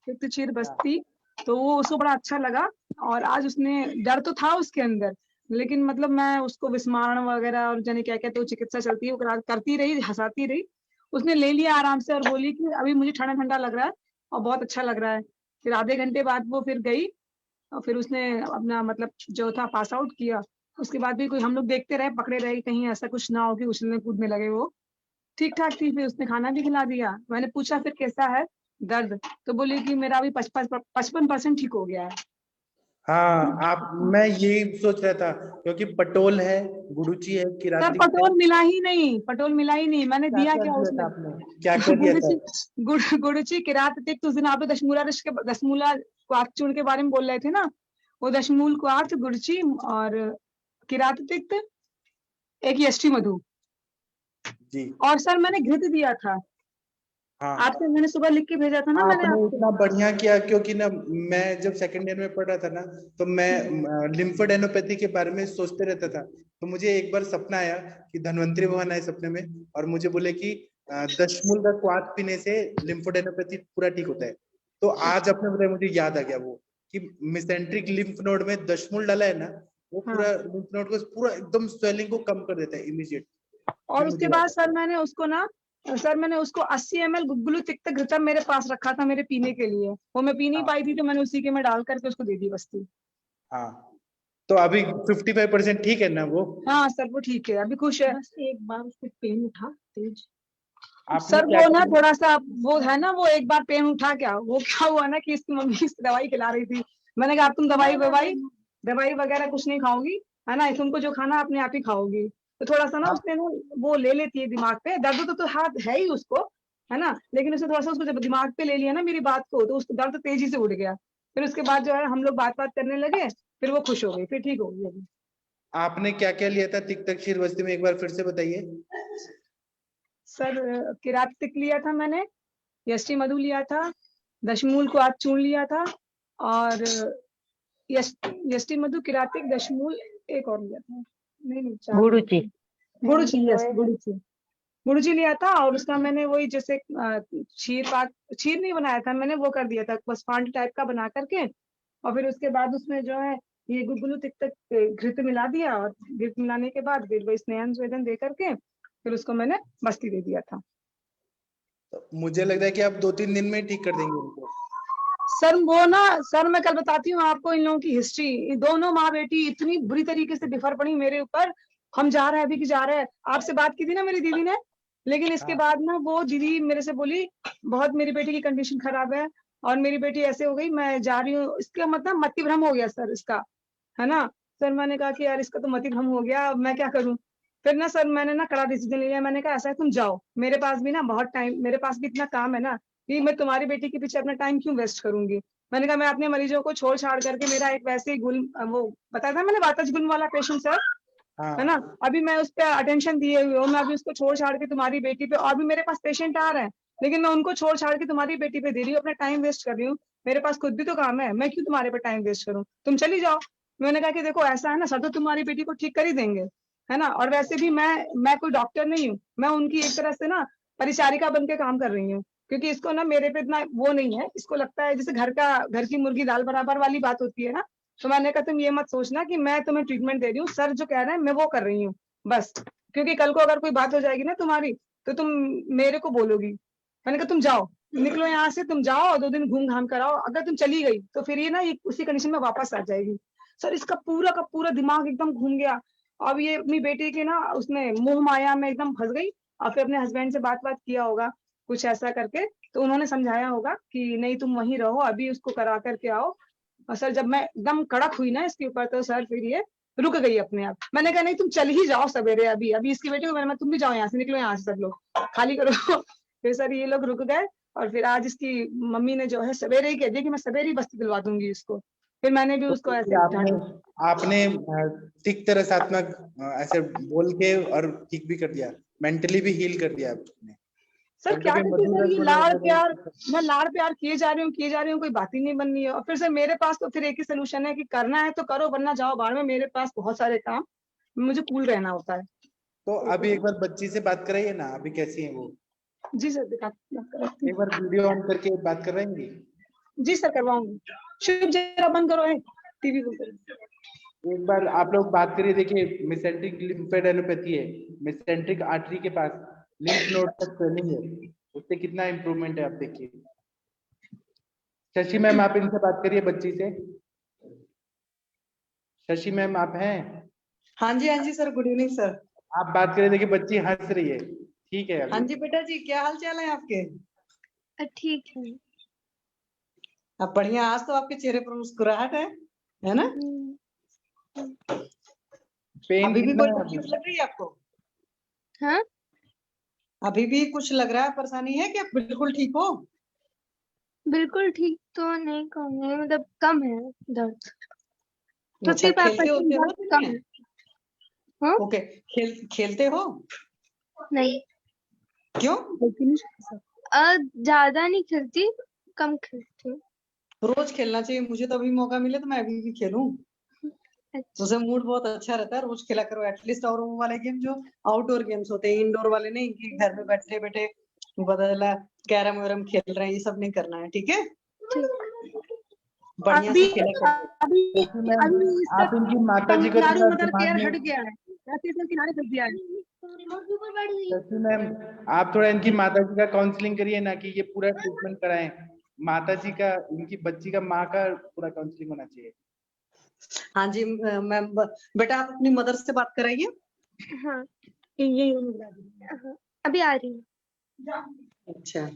चिर बस्ती, तो वो उसको बड़ा अच्छा लगा। और आज उसने, डर तो था उसके अंदर, लेकिन मतलब मैं उसको विस्मारण वगैरह और जाने क्या क्या तो चिकित्सा चलती है वो करती रही, हंसाती रही। उसने ले लिया आराम से और बोली कि अभी मुझे ठंडा ठंडा लग रहा है और बहुत अच्छा लग रहा है। फिर आधे घंटे बाद वो फिर गई और फिर उसने अपना मतलब जो था पास आउट किया। उसके बाद भी कोई हम लोग देखते रहे, पकड़े रहे, कहीं ऐसा कुछ ना हो कि उछलने कूदने लगे। वो ठीक ठाक थी। फिर उसने खाना भी खिला दिया। मैंने पूछा फिर कैसा है दर्द, तो बोली कि मेरा अभी 55% ठीक हो गया है। हाँ, आप, मैं यही सोच रहा था क्योंकि पटोल है, गुडुची है, सर किराती पटोल मिला ही नहीं, मैंने क्या दिया क्या क्या दिया उसमें? था आपने? क्या क्या दिया था? गुड़ची किरात तिक्त, उस दिन आप दशमूला क्वाथ चूर्ण के बारे में बोल रहे थे ना, वो दशमूल क्वाथ, गुड़ची और किरात तिक्त, एक यष्टि मधु। जी। और सर मैंने घृत दिया था हाँ, आपसे, मैंने सुबह लिख के भेजा था ना मैंने आपने आपको। इतना बढ़िया किया क्योंकि ना मैं जब सेकंड ईयर में पढ़ रहा था ना, तो मैं लिम्फोडेनोपैथी के बारे में सोचते रहता था। तो मुझे एक बार सपना आया कि धन्वंतरी भगवान आए सपने में और मुझे बोले कि दशमूल का क्वाथ पीने से लिम्फोडेनोपैथी पूरा ठीक होता है। तो आज अपने बताया मुझे याद आ गया वो कि मिसेंट्रिक लिम्फ नोड में दशमूल डाला है ना, वो पूरा लिम्फ नोड को पूरा एकदम स्वेलिंग को कम कर देता है इमीडिएट। और उसके बाद सर मैंने उसको 80 ml गुग्गुलु तिक्त घृतम मेरे पास रखा था मेरे पीने के लिए। वो मैं पी नहीं पाई थी, तो मैंने उसी के में डाल करके उसको दे दी बस्ती। हाँ, तो अभी 55% ठीक है ना वो? हाँ सर वो ठीक है, अभी खुश है। बस एक बार उसको पेन उठा तेज। आपने सर क्या वो ना किया? थोड़ा सा वो है ना, वो एक बार पेन उठा, क्या वो क्या हुआ ना कि इसकी मम्मी इस दवाई खिला रही थी। मैंने कहा अब तुम दवाई वगैरह कुछ नहीं खाओगी, है ना, तुमको जो खाना अपने आप ही खाओगी। तो थोड़ा सा ना उसने ना वो ले लेती है दिमाग पे, दर्द तो हाथ है ही उसको, है ना, लेकिन उसने थोड़ा सा उसको जब दिमाग पे ले लिया ना मेरी बात को, तो उसको दर्द तेजी से उड़ गया। फिर उसके बाद जो है हम लोग बात करने लगे, फिर वो खुश हो गई, फिर ठीक हो गई अभी। आपने क्या क्या लिया था तिक्त क्षीर बस्ती में, एक बार फिर से बताइए। सर किरात तिक्त लिया था मैंने, यष्टि मधु लिया था, दशमूल को आज चूर्ण लिया था, और यष्टि मधु, किरातिक, दशमूल, एक और लिया था, नहीं गुडुची। गुड़ची लिया था। और उसका मैंने वही जैसे खीर नहीं बनाया था मैंने, वो कर दिया था बस फांड टाइप का बना करके। और फिर उसके बाद उसमें जो है ये गुग्गुलु तिक्त घृत मिला दिया, और घृत मिलाने के बाद फिर वही स्नेहन स्वेदन दे करके फिर उसको मैंने बस्ती दे दिया था। तो मुझे लग रहा है कि आप 2-3 दिन में ठीक कर देंगे उनको। सर वो ना, सर मैं कल बताती हूँ आपको इन लोगों की हिस्ट्री। दोनों माँ बेटी इतनी बुरी तरीके से डिफर पड़ी मेरे ऊपर। हम जा रहे हैं अभी की जा रहे हैं, आपसे बात की थी ना मेरी दीदी ने, लेकिन इसके बाद ना वो दीदी मेरे से बोली बहुत मेरी बेटी की कंडीशन खराब है और मेरी बेटी ऐसे हो गई, मैं जा रही हूँ। इसका मतलब मति भ्रम हो गया सर इसका, है ना। सर मैंने कहा कि यार इसका तो मति भ्रम हो गया, अब मैं क्या करूँ। फिर ना सर मैंने ना कड़ा डिसीजन लिया। मैंने कहा ऐसा है तुम जाओ, मेरे पास भी ना बहुत टाइम, मेरे पास भी इतना काम है ना कि मैं तुम्हारी बेटी के पीछे अपना टाइम क्यों वेस्ट करूंगी। मैंने कहा मैं अपने मरीजों को छोड़ छाड़ करके, मेरा एक वैसे ही गुल, वो बताया था मैंने वातज गुल वाला पेशेंट सर, है ना, अभी मैं उस पर अटेंशन दिए हुए हूँ। मैं अभी उसको छोड़ छाड़ के तुम्हारी बेटी पे, और भी मेरे पास पेशेंट आ रहे हैं, लेकिन मैं उनको छोड़ छाड़ के तुम्हारी बेटी पे दे रही हूँ, अपना टाइम वेस्ट कर रही हूँ। मेरे पास खुद भी तो काम है, मैं क्यों तुम्हारे पे टाइम वेस्ट करूँ, तुम चली जाओ। मैंने कहा कि देखो ऐसा है ना सर, तो तुम्हारी बेटी को ठीक कर ही देंगे, है ना। और वैसे भी मैं कोई डॉक्टर नहीं हूँ, मैं उनकी एक तरह से ना परिचारिका बन के काम कर रही हूँ, क्योंकि इसको ना मेरे पे इतना वो नहीं है। इसको लगता है जैसे घर की मुर्गी दाल बराबर वाली बात होती है ना। तो मैंने कहा तुम ये मत सोचना कि मैं तुम्हें ट्रीटमेंट दे रही हूँ, सर जो कह रहे हैं मैं वो कर रही हूँ बस। क्योंकि कल को अगर कोई बात हो जाएगी ना तुम्हारी, तो तुम मेरे को बोलोगी। मैंने कहा तुम जाओ, निकलो यहाँ से, तुम जाओ और 2 दिन घूम घाम कर आओ। अगर तुम चली गई तो फिर ये ना ये उसी कंडीशन में वापस आ जाएगी। सर इसका पूरा का पूरा दिमाग एकदम घूम गया। अब ये अपनी बेटी के ना उसने मोह माया में एकदम फंस गई, और फिर अपने हस्बैंड से बात किया होगा कुछ ऐसा करके, तो उन्होंने समझाया होगा कि नहीं तुम वहीं रहो, अभी उसको करा करके आओ। और सर जब मैं एकदम कड़क हुई ना इसके ऊपर, तो सर फिर ये रुक गई अपने आप। मैंने कहा नहीं तुम चल ही जाओ सवेरे, अभी इसकी बेटी को मैंने, तुम भी जाओ यहाँ से, निकलो यहाँ से, सब लोग खाली करो। फिर सर ये लोग रुक गए, और फिर आज इसकी मम्मी ने जो है सवेरे ही कह दिया कि मैं सवेरे ही बस्ती दिलवा दूंगी इसको। फिर मैंने भी उसको ऐसे आपने आपने ठीक तरह सात्मक ऐसे बोल के और ठीक भी कर दिया, मेंटली भी हील कर दिया आपने। सर क्या करती सर, ये लाड़ प्यार, मैं लाड़ प्यार किए जा रही हूँ, कोई बात ही नहीं बन रही है। और फिर सर मेरे पास तो फिर एक ही सोल्यूशन है कि करना है तो करो, वरना जाओ बाहर में, मेरे पास बहुत सारे काम, मुझे कूल रहना होता है। तो अभी एक बार बच्ची से बात कराइए ना, अभी कैसी है वो? जी सर, दिखा एक बार वीडियो ऑन करके बात करवाएंगे? जी सर, करवाऊंगी। शुभ जरा बंद करो है टीवी को। एक बार आप लोग बात करिए, देखिए मेसेंट्रिक लिम्फेडेनोपैथी है, मेसेंट्रिक आर्टरी के पास लिम्फ नोड तक स्वेलिंग है, उससे कितना इम्प्रूवमेंट है आप देखिए। शशि मैम आप इनसे बात करिए, बच्ची से। शशि मैम आप हैं? हाँ जी सर, गुड इवनिंग सर। आप बात करिए, देखिए बच्ची हंस रही है, ठीक है? हाँ जी बेटा जी, क्या हाल चाल है आपके? ठीक है। अब बढ़िया, आज तो आपके चेहरे पर मुस्कुराहट है ना? पेन अभी भी कितना कोई है तकलीफ लग रही है आपको? हाँ, अभी भी कुछ लग रहा है, परेशानी है कि आप बिल्कुल ठीक हो? बिल्कुल ठीक तो नहीं कहूँगी, मतलब कम है दर्द। तो अच्छा, सिर्फ आप खेलते होते हो कि कम नहीं? है। हाँ? ओके, खेलते हो? नहीं। क्यों? ज्यादा नहीं खेलती, कम खेलती हूँ। रोज खेलना चाहिए, मुझे तो अभी मौका मिले तो मैं अभी भी खेलूं। उससे मूड बहुत अच्छा रहता है, रोज खेला करो एटलीस्ट। और वो वाले गेम जो आउटडोर गेम्स होते हैं, इंडोर वाले नहीं कि घर में बैठे बैठे बदला कैरम वैरम खेल रहे हैं, ये सब नहीं करना है, ठीक है? बढ़िया से खेला करो। आप इनकी माता जी को थोड़ा दिमाग में, हट गया है, किनारे हट गया है। शशि मैम आप थोड़ा इनकी माता जी का काउंसलिंग करिए ना, कि ये पूरा ट्रीटमेंट कराएं। माता जी का, इनकी बच्ची का माँ का पूरा काउंसलिंग होना चाहिए। हाँ जी मैम, बेटा आप अपनी मदर से बात कराइए। हाँ, हाँ, अभी आ रही हूँ। अच्छा,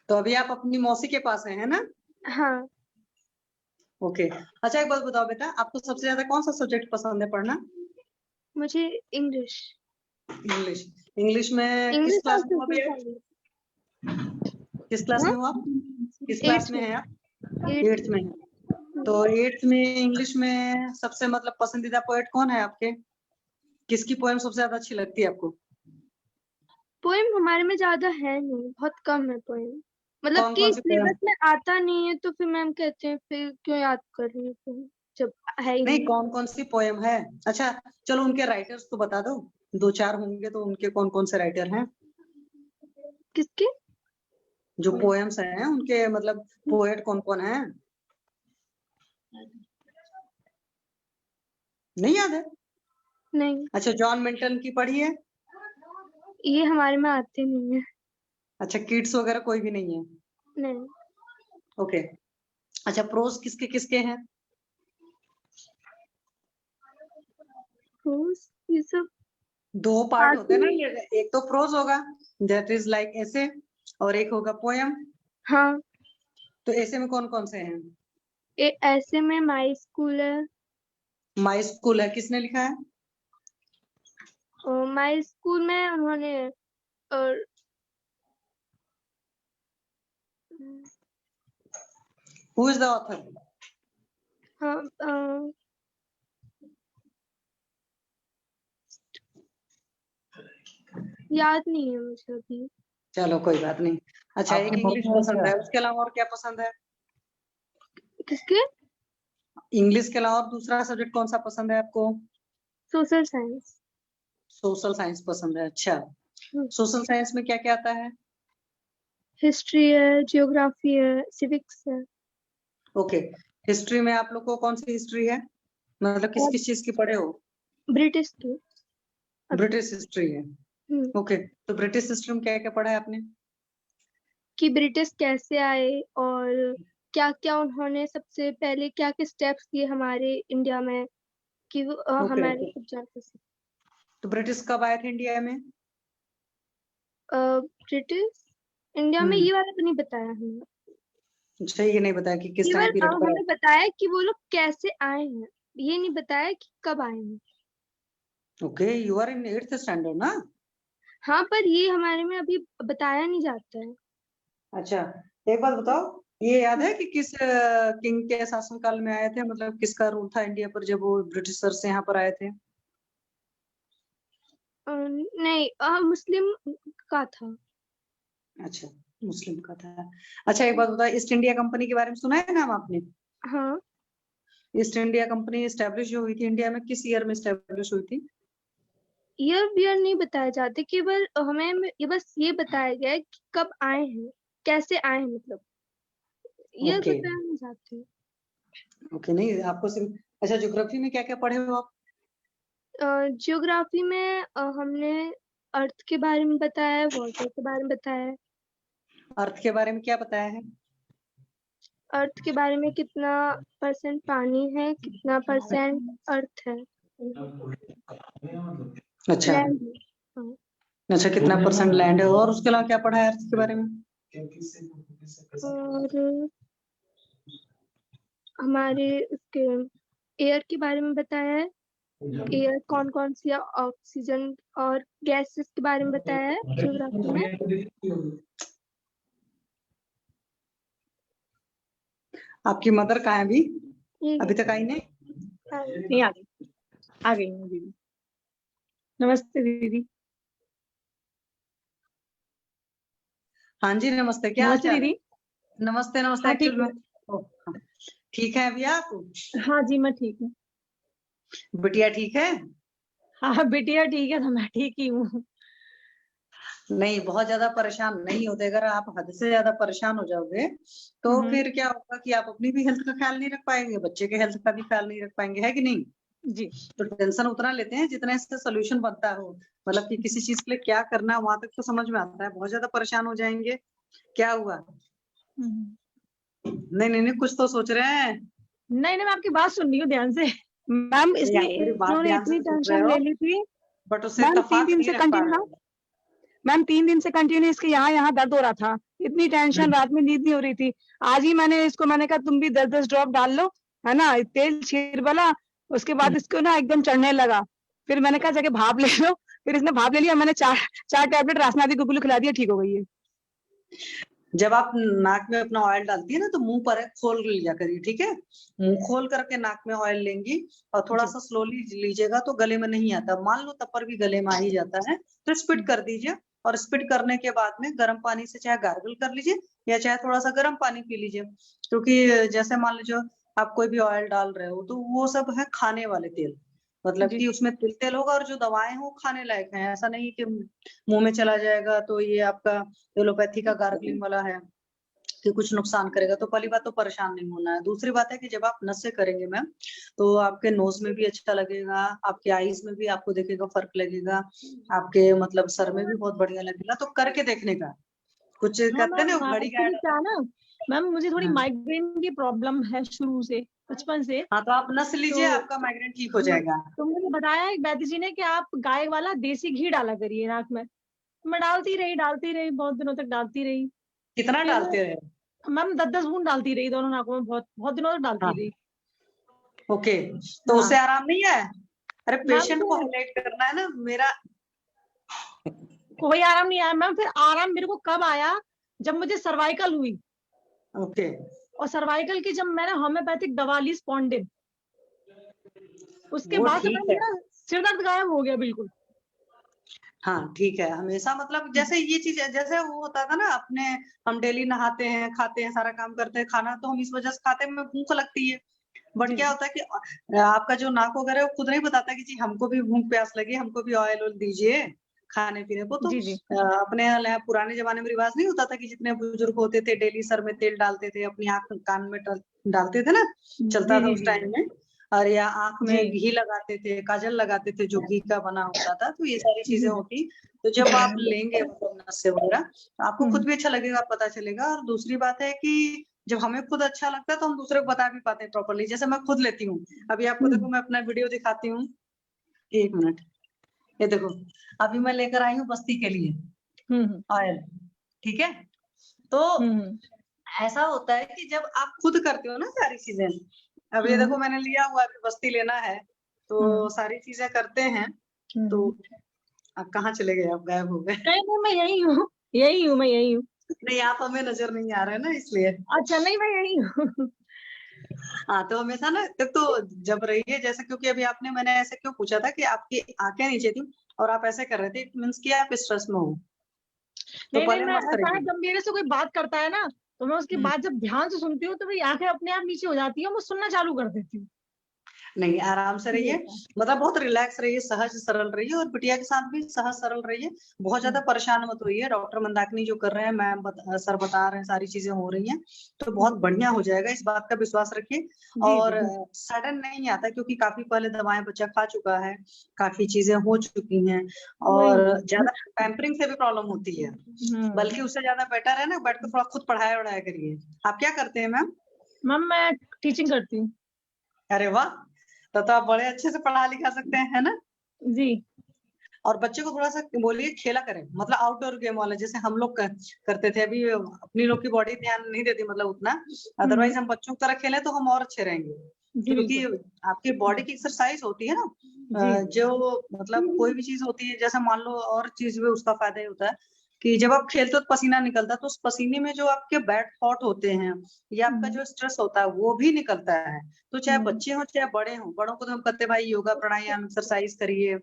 तो अभी आप अपनी मौसी के पास है ना? हाँ। ओके, अच्छा एक बात बताओ बेटा, आपको सबसे ज्यादा कौन सा सब्जेक्ट पसंद है पढ़ना? मुझे इंग्लिश। इंग्लिश में किस क्लास में हो अभी आप? किस क्लास में हो आप? किस क्लास में है आप? 8th में। तो 8th में इंग्लिश में सबसे मतलब पसंदीदा पोएट कौन है आपके? किसकी पोएम सबसे ज्यादा अच्छी लगती है आपको? पोएम हमारे में ज्यादा है नहीं, बहुत कम है पोएम, मतलब कौन कि कौन सी पोएम? सिलेबस में आता नहीं है, तो फिर मैम कहते हैं फिर क्यों याद कर रही है पोएम जब है ही नहीं, कौन कौन सी पोएम है? अच्छा चलो, उनके राइटर्स तो बता दो, 2-4 होंगे तो उनके कौन कौन से राइटर हैं? किसके? जो पोएम्स हैं उनके मतलब पोएट कौन कौन है? नहीं याद है? नहीं। अच्छा, जॉन मिल्टन की पढ़ी है? ये हमारे में आते नहीं है। अच्छा, किड्स वगैरह कोई भी नहीं है? नहीं। ओके, अच्छा प्रोज किसके किसके हैं? प्रोज ये सब 2 पार्ट होते हैं ना, एक तो प्रोज होगा दैट इज लाइक ऐसे, और एक होगा पोएम। हाँ। तो ऐसे में कौन कौन से हैं? ऐसे में माई स्कूल है। माई स्कूल है, किसने लिखा है? माई स्कूल में उन्होंने और हु इज द ऑथर? हाँ, याद नहीं है मुझे अभी। चलो कोई बात नहीं। अच्छा, एक इंग्लिश पसंद है, उसके अलावा और क्या पसंद है? किसके? इंग्लिश के अलावा दूसरा सब्जेक्ट कौन सा पसंद है आपको? Social science. सोशल साइंस पसंद है, अच्छा। सोशल साइंस में क्या क्या आता है? हिस्ट्री है, जियोग्राफी है, सिविक्स है। ओके, हिस्ट्री में आप लोग को कौन सी हिस्ट्री है, मतलब किस किस चीज की पढ़े हो? ब्रिटिश की। ब्रिटिश हिस्ट्री है। ओके, तो ब्रिटिश हिस्ट्री में क्या क्या पढ़ा है आपने? कि ब्रिटिश कैसे आए और क्या क्या उन्होंने सबसे पहले क्या क्या स्टेप्स लिए हमारे इंडिया में, कि हमारे सब जानते थे। तो ब्रिटिश कब आए थे इंडिया में? ब्रिटिश इंडिया में ये वाला तो नहीं बताया हमें। अच्छा, ये नहीं बताया कि किस टाइम पीरियड पर? हमें बताया कि वो लोग कैसे आए हैं, ये नहीं बताया कि कब आए हैं। Okay, you are in 8th standard ना? हाँ, पर ये हमारे में अभी बताया नहीं जाता है। अच्छा, एक बात बताओ, ये याद है कि किस किंग के शासनकाल में आए थे, मतलब किसका रूल था इंडिया पर जब वो ब्रिटिशर्स यहाँ पर आए थे? नहीं, मुस्लिम का था। अच्छा, मुस्लिम का था। अच्छा एक बात बताओ, ईस्ट इंडिया कंपनी के बारे में सुना है नाम आपने? हाँ। ईस्ट इंडिया कंपनी स्टैब्लिश जो हुई थी इंडिया में, किस ईयर में स्टैब्लिश हुई थी? ईयर बियर नहीं बताए जाते, केवल हमें ये बस ये बताया गया है कि कब आए हैं, कैसे आए हैं, मतलब ईयर ओके बताए नहीं जाते। ओके, नहीं आपको सिर्फ, अच्छा ज्योग्राफी में क्या क्या पढ़े हो आप? जियोग्राफी में हमने अर्थ के बारे में बताया है, वाटर के बारे में बताया है। अर्थ के बारे में क्या बताया है? अर्थ के बारे में कितना % पानी है, कितना % अर्थ है, अच्छा लैंड है। हाँ। अच्छा, कितना % लैंड है, और उसके अलावा क्या पढ़ा है अर्थ के बारे में? और हमारे उसके एयर के बारे में बताया है, एयर कौन कौन सी, ऑक्सीजन और गैसेस के बारे में बताया है जियोग्राफी में। आपकी मदर कहाँ है अभी? अभी तक आई नहीं? नहीं, आ गई हूँ दीदी। नमस्ते दीदी। हाँ जी नमस्ते, क्या हाल नमस्ते चाल है? दीदी। नमस्ते नमस्ते। हाँ, ठीक एक्चुअली में ठीक है अभी आप? हाँ जी, मैं ठीक हूँ। बिटिया ठीक है? हाँ, बिटिया ठीक है तो मैं ठीक ही हूँ। नहीं, बहुत ज्यादा परेशान नहीं होते, अगर आप हद से ज्यादा परेशान हो जाओगे तो फिर क्या होगा कि आप अपनी भी हेल्थ का ख्याल नहीं रख पाएंगे, बच्चे के हेल्थ का भी ख्याल नहीं रख पाएंगे, है कि नहीं? जी। तो टेंशन उतना लेते हैं जितना इससे सोल्यूशन बनता हो, मतलब कि किसी चीज के लिए क्या करना है वहां तक तो समझ में आता है, बहुत ज्यादा परेशान हो जाएंगे। क्या हुआ? नहीं नहीं नहीं, कुछ तो सोच रहे हैं। नहीं नहीं, मैं आपकी बात सुन रही हूँ ध्यान से मैम। इसलिए मेरी बात इन्होंने ध्यान इतनी से सुन रहे टेंशन हो, ले ली थी बट उससे मैम। 3 इत्तेफाक दिन नहीं से रख पा कंटिन्यू रहे ना हो। मैम, 3 दिन से कंटिन्यू इसके यहाँ दर्द हो रहा था, इतनी टेंशन, रात में नींद नहीं हो रही थी। आज ही मैंने कहा तुम भी 10-10 ड्रॉप डाल लो, है ना, तेल छीर वाला। उसके बाद इसको ना एकदम चढ़ने लगा, फिर मैंने कहा जाके भाप ले लो, फिर इसने भाप ले लिया। मैंने 4 टैबलेट रासनादी गुगुलू खिला दिया, ठीक हो गई है। जब आप नाक में अपना ऑयल डालती है ना तो मुंह पर खोल लिया करिए, ठीक है? मुंह खोल करके नाक में ऑयल लेंगी और थोड़ा सा स्लोली लीजिएगा तो गले में नहीं आता। मान लो तब पर भी गले में आ ही जाता है तो स्पिट कर दीजिए, और स्पिट करने के बाद में गर्म पानी से चाहे गार्गल कर लीजिए या चाहे थोड़ा सा गर्म पानी पी लीजिए। क्योंकि जैसे मान लीजिए आप कोई भी ऑयल डाल रहे हो तो वो सब है खाने वाले तेल, मतलब कि उसमें तिल तेल होगा, और जो दवाएं हैं वो खाने लायक हैं। ऐसा नहीं कि मुंह में चला जाएगा तो ये आपका एलोपैथी का गार्गलिंग वाला है कि कुछ नुकसान करेगा। तो पहली बात तो परेशान नहीं होना है। दूसरी बात है कि जब आप नस से करेंगे मैम तो आपके नोज में भी अच्छा लगेगा, आपके आईज में भी आपको देखेगा फर्क लगेगा, आपके मतलब सर में भी बहुत बढ़िया लगेगा। तो करके देखने का कुछ कहते हैं ना घड़ी एक्चुअली क्या है ना मैम, मुझे थोड़ी माइग्रेन की प्रॉब्लम है शुरू से, बचपन से। हाँ तो आप नस लीजिए, आपका माइग्रेन ठीक हो जाएगा। तो मुझे बताया एक वैद्य जी ने कि आप गाय वाला देसी घी डाला करिए नाक में। मैं डालती रही बहुत दिनों तक डालती रही। कितना डालते रहे मैम? 10-10 बूंद डालती रही दोनों नाकों में, बहुत दिनों तक डालती रही। ओके, तो उससे आराम नहीं है? अरे पेशेंट को हाईलाइट करना है ना मेरा। कोई आराम नहीं आया मैम। फिर आराम मेरे को कब आया, जब मुझे सर्वाइकल हुई। ओके। और सर्वाइकल की जब मैंने होम्योपैथिक दवा ली स्पॉन्डिन, उसके बाद से मेरा सिर दर्द गायब हो गया बिल्कुल। हाँ ठीक है, हमेशा मतलब जैसे ये चीज जैसे वो होता था ना अपने, हम डेली नहाते हैं, खाते हैं, सारा काम करते हैं, खाना तो हम इस वजह से खाते हैं, भूख लगती है। बट क्या होता है कि आपका जो नाक वगैरह है वो खुद नहीं बताता कि जी हमको भी भूख प्यास लगी, हमको भी ऑयल दीजिए खाने पीने को। तो अपने पुराने जमाने में रिवाज नहीं होता था कि जितने बुजुर्ग होते थे डेली सर में तेल डालते थे, अपनी आंख कान में डालते थे ना, चलता था उस टाइम में, और या आंख में घी लगाते थे, काजल लगाते थे जो घी का बना होता था। तो ये सारी चीजें होती, तो जब आप लेंगे नस से वगैरह तो आपको खुद भी अच्छा लगेगा, पता चलेगा। और दूसरी बात है कि जब हमें खुद अच्छा लगता है तो हम दूसरे को बता भी पाते हैं प्रॉपर्ली। जैसे मैं खुद लेती हूँ, अभी आपको देखो मैं अपना वीडियो दिखाती हूँ, 1 मिनट, ये देखो अभी मैं लेकर आई हूँ बस्ती के लिए ऑयल, ठीक है? तो ऐसा होता है कि जब आप खुद करते हो ना सारी चीजें, अब ये देखो मैंने लिया हुआ, अभी बस्ती लेना है तो सारी चीजें करते हैं। तो अब कहाँ चले गए, आप गायब हो गए? नहीं, मैं यही हूँ, मैं यही हूँ। नहीं आप हमें नजर नहीं आ रहे ना इसलिए। अच्छा नहीं मैं यही हूँ। हाँ तो हमेशा ना एक तो जब रहिए जैसे, क्योंकि अभी आपने मैंने ऐसे क्यों पूछा था कि आपकी आंखें नीचे थी और आप ऐसे कर रहे थे, इट मीन्स कि आप स्ट्रेस में हो। तो नहीं नहीं पहले मैं मस्त ऐसा है, रहिए। जब मेरे से कोई बात करता है ना तो मैं उसकी हम्म। बात जब ध्यान से सुनती हूँ तो मेरी आंखें अपने आप नीचे हो जाती है, मैं सुनना चालू कर देती हूँ। नहीं आराम से ये रहिए, होता है। मतलब बहुत रिलैक्स रहिए, सहज सरल रहिए, और बिटिया के साथ भी सहज सरल रहिए। बहुत ज्यादा परेशान मत होइए। डॉक्टर मंदाकिनी जो कर रहे हैं, मैम सर बता रहे हैं, सारी चीजें हो रही हैं तो बहुत बढ़िया हो जाएगा, इस बात का विश्वास रखिए। जी और जी सडन नहीं आता, क्योंकि काफी पहले दवाएं बच्चा खा चुका है, काफी चीजें हो चुकी हैं, वही और ज्यादा पैम्परिंग से भी प्रॉब्लम होती है। हम्म। बल्कि उससे ज्यादा बेटर है ना, बैठ के थोड़ा खुद पढ़ाया वढ़ाया करिए। आप क्या करते हैं मैम? मैम मैं टीचिंग करती हूँ। अरे वाह, तो आप बड़े अच्छे से पढ़ा लिखा सकते हैं, है ना? जी और बच्चे को थोड़ा सा बोलिए खेला करें, मतलब आउटडोर गेम वाला, जैसे हम लोग करते थे। अभी अपनी लोग की बॉडी ध्यान नहीं देती मतलब उतना, अदरवाइज हम बच्चों की तरह खेलें तो हम और अच्छे रहेंगे। जी क्योंकि बिल्कुल आपकी बॉडी की एक्सरसाइज होती है ना, जी जो मतलब कोई भी चीज होती है, जैसे मान लो और चीज में उसका फायदा ही होता है कि जब आप खेलते हो तो पसीना निकलता है, तो उस पसीने में जो आपके बैड थॉट होते हैं या आपका जो स्ट्रेस होता है वो भी निकलता है। तो चाहे बच्चे हो चाहे बड़े हो, बड़ों को तो हम कहते हैं भाई योगा प्राणायाम एक्सरसाइज करिए,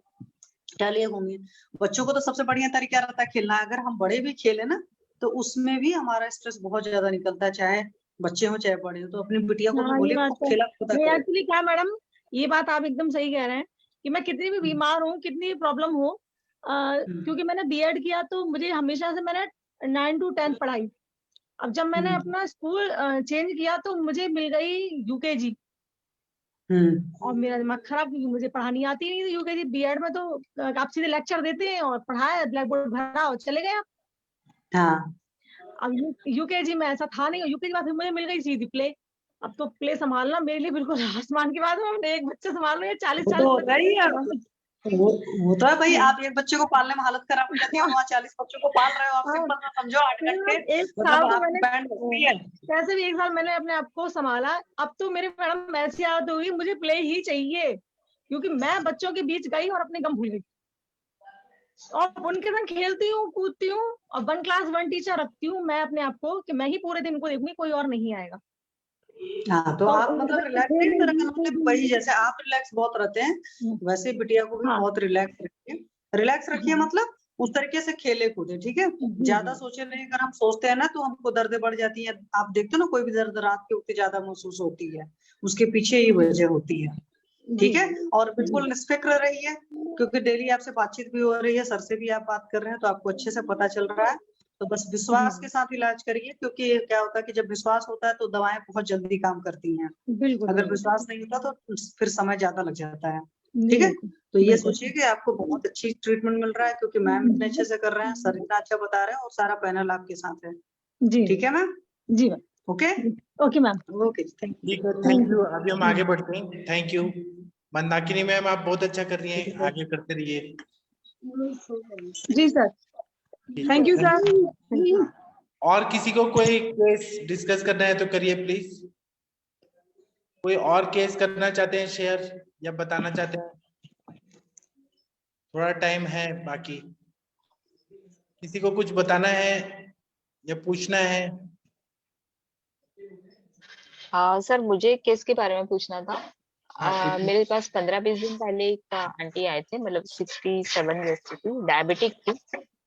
टहलिए घूमिए। बच्चों को तो सबसे बढ़िया तरीका रहता है खेलना। अगर हम बड़े भी खेले ना तो उसमें भी हमारा स्ट्रेस बहुत ज्यादा निकलता है, चाहे बच्चे हो चाहे बड़े हो। तो अपनी बिटिया को तो हाँ ये बोलिए बात खूब तो खेला कूदा नहीं, करे। एक्चुअली क्या मैडम, ये बात आप एकदम सही कह रहे हैं कि मैं कितनी भी बीमार हूँ, कितनी भी प्रॉब्लम हो, क्योंकि मैंने बीएड किया तो मुझे हमेशा से मैंने 9 to 10 पढ़ाई। अब जब मैंने अपना स्कूल चेंज किया तो मुझे मिल गई यूकेजी, और मेरा दिमाग खराब क्योंकि मुझे पढ़ानी आती नहीं थी यूकेजी। बीएड में तो आप सीधे लेक्चर देते हैं और पढ़ाया, ब्लैक बोर्ड भरा और चले गए आप। हाँ अब यूकेजी में ऐसा था नहीं, यूकेजी में फिर मुझे मिल गई सीधी प्ले। अब तो प्ले संभालना मेरे लिए बिल्कुल आसमान की बात है। मैं एक बच्चे संभाल रही हूँ, 40 वो तो 40 होता बच्चे ही है। वो तो है भाई, हाँ। आप एक बच्चे को पालने में हालत खराब हो जाती है, वहाँ 40 बच्चों को पाल रहे हो आप, हाँ, सिंपल सा समझो 8 फिर घंटे, एक मतलब साल तो आपकी मैंने बैंड बजती है। कैसे भी एक साल मैंने अपने आप को संभाला। अब तो मेरे मैडम ऐसी आदत हुई, मुझे प्ले ही चाहिए, क्योंकि मैं बच्चों के बीच गई और अपने गम भूल गई और उनके संग खेलती हूँ कूदती हूँ, और 1 क्लास 1 टीचर रखती हूँ मैं अपने आप को कि मैं ही पूरे दिन को देखूंगी, कोई और नहीं आएगा। हाँ तो आप मतलब रिलैक्स, एक तरह का मतलब वही, जैसे आप रिलैक्स बहुत रहते हैं वैसे बिटिया को भी हाँ बहुत रिलैक्स रखिए। रिलैक्स रखिए मतलब उस तरीके से खेले कूदे, ठीक है? ज्यादा सोचे नहीं, अगर हम सोचते हैं ना तो हमको दर्दें बढ़ जाती हैं। आप देखते हो ना, कोई भी दर्द रात के वक्त ज्यादा महसूस होती है, उसके पीछे ही वजह होती है, ठीक है? और बिल्कुल निष्फिक्र रहिए, क्योंकि डेली आपसे बातचीत भी हो रही है, सर से भी आप बात कर रहे हैं तो आपको अच्छे से पता चल रहा है। तो बस विश्वास के साथ इलाज करिए, क्योंकि क्या होता है कि जब विश्वास होता है तो दवाएं बहुत जल्दी काम करती हैं। बिल्कुल अगर विश्वास नहीं होता तो फिर समय ज्यादा लग जाता है, ठीक है? तो ये सोचिए कि आपको बहुत अच्छी ट्रीटमेंट मिल रहा है, क्योंकि मैम इतने अच्छे से कर रहे हैं, सर इतना अच्छा बता रहे हैं, और सारा पैनल आपके साथ है। जी ठीक है मैम? जी ma'am, okay okay ma'am, okay, thank you. ठीक है, थैंक यू। अभी हम आगे बढ़ते हैं। थैंक यू मंदाकिनी मैम, आप बहुत अच्छा कर रही हैं, आगे करते रहिए। जी सर, थैंक यू सर। और किसी को कोई केस डिस्कस करना है तो करिए प्लीज। कोई और केस करना चाहते हैं शेयर या बताना चाहते हैं? थोड़ा टाइम है बाकी, किसी को कुछ बताना है या पूछना है? सर मुझे केस के बारे में पूछना था। हाँ, मेरे पास 15-20 दिन पहले एक आंटी आए थे, मतलब 67 ईयर्स की थी, डायबिटिक थी,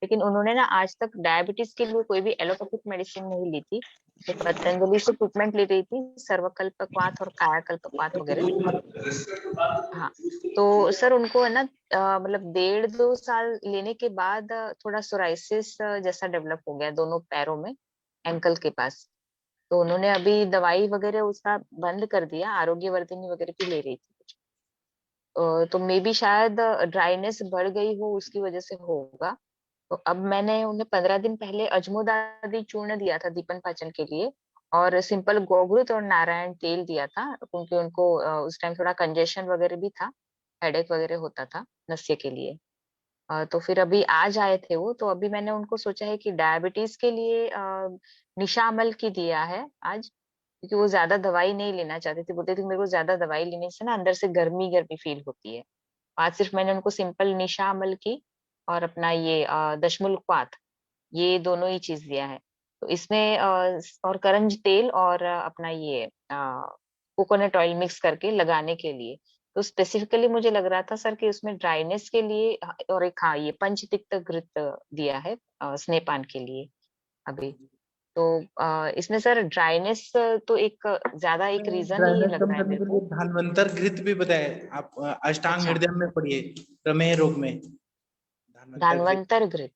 लेकिन उन्होंने ना आज तक डायबिटीज के लिए कोई भी एलोपैथिक मेडिसिन नहीं ली थी। तो पतंजलि से ट्रीटमेंट ले रही थी, सर्वकल्पवात और कायाकल्पवात वगैरह। हाँ, तो सर उनको है ना मतलब 1.5-2 साल लेने के बाद थोड़ा सोराइसिस जैसा डेवलप हो गया दोनों पैरों में, एंकल के पास। तो उन्होंने अभी दवाई वगैरह उसका बंद कर दिया, आरोग्यवर्धिनी वगैरह की ले रही थी। तो मे बी शायद ड्राइनेस बढ़ गई हो, उसकी वजह से होगा। तो अब मैंने उन्हें 15 दिन पहले अजमोदादी चूर्ण दिया था दीपन पाचन के लिए, और सिंपल गोघृत और नारायण तेल दिया था, क्योंकि उनको उस टाइम थोड़ा कंजेशन वगैरह भी था, हेडेक वगैरह होता था नस्य के लिए। तो फिर अभी आज आए थे वो, तो अभी मैंने उनको सोचा है कि डायबिटीज के लिए निशामल की दिया है आज, क्योंकि वो ज्यादा दवाई नहीं लेना चाहते थे। बोलते थे मेरे को ज्यादा दवाई लेने से ना अंदर से गर्मी गर्मी फील होती है। आज सिर्फ मैंने उनको सिंपल निशामल की और अपना ये दशमुलक्वाथ, ये दोनों ही चीज दिया है। तो इसमें और करंज तेल और अपना ये कोकोनट ऑयल मिक्स करके लगाने के लिए। तो स्पेसिफिकली मुझे लग रहा था सर कि उसमें ड्राइनेस के लिए और एक हाँ ये पंचतिक्त घृत दिया है स्नेहपान के लिए अभी। तो इसमें सर ड्राइनेस तो एक ज्यादा एक रीजन ही ड्राइनेस लग कम रहा है करने मेरे के लिए को। धानवंतर घृत भी बताए आप, अष्टांग अच्छा। हृदय में पढ़िए प्रमेह रोग में धानवंतर घृत। धानवंतर घृत।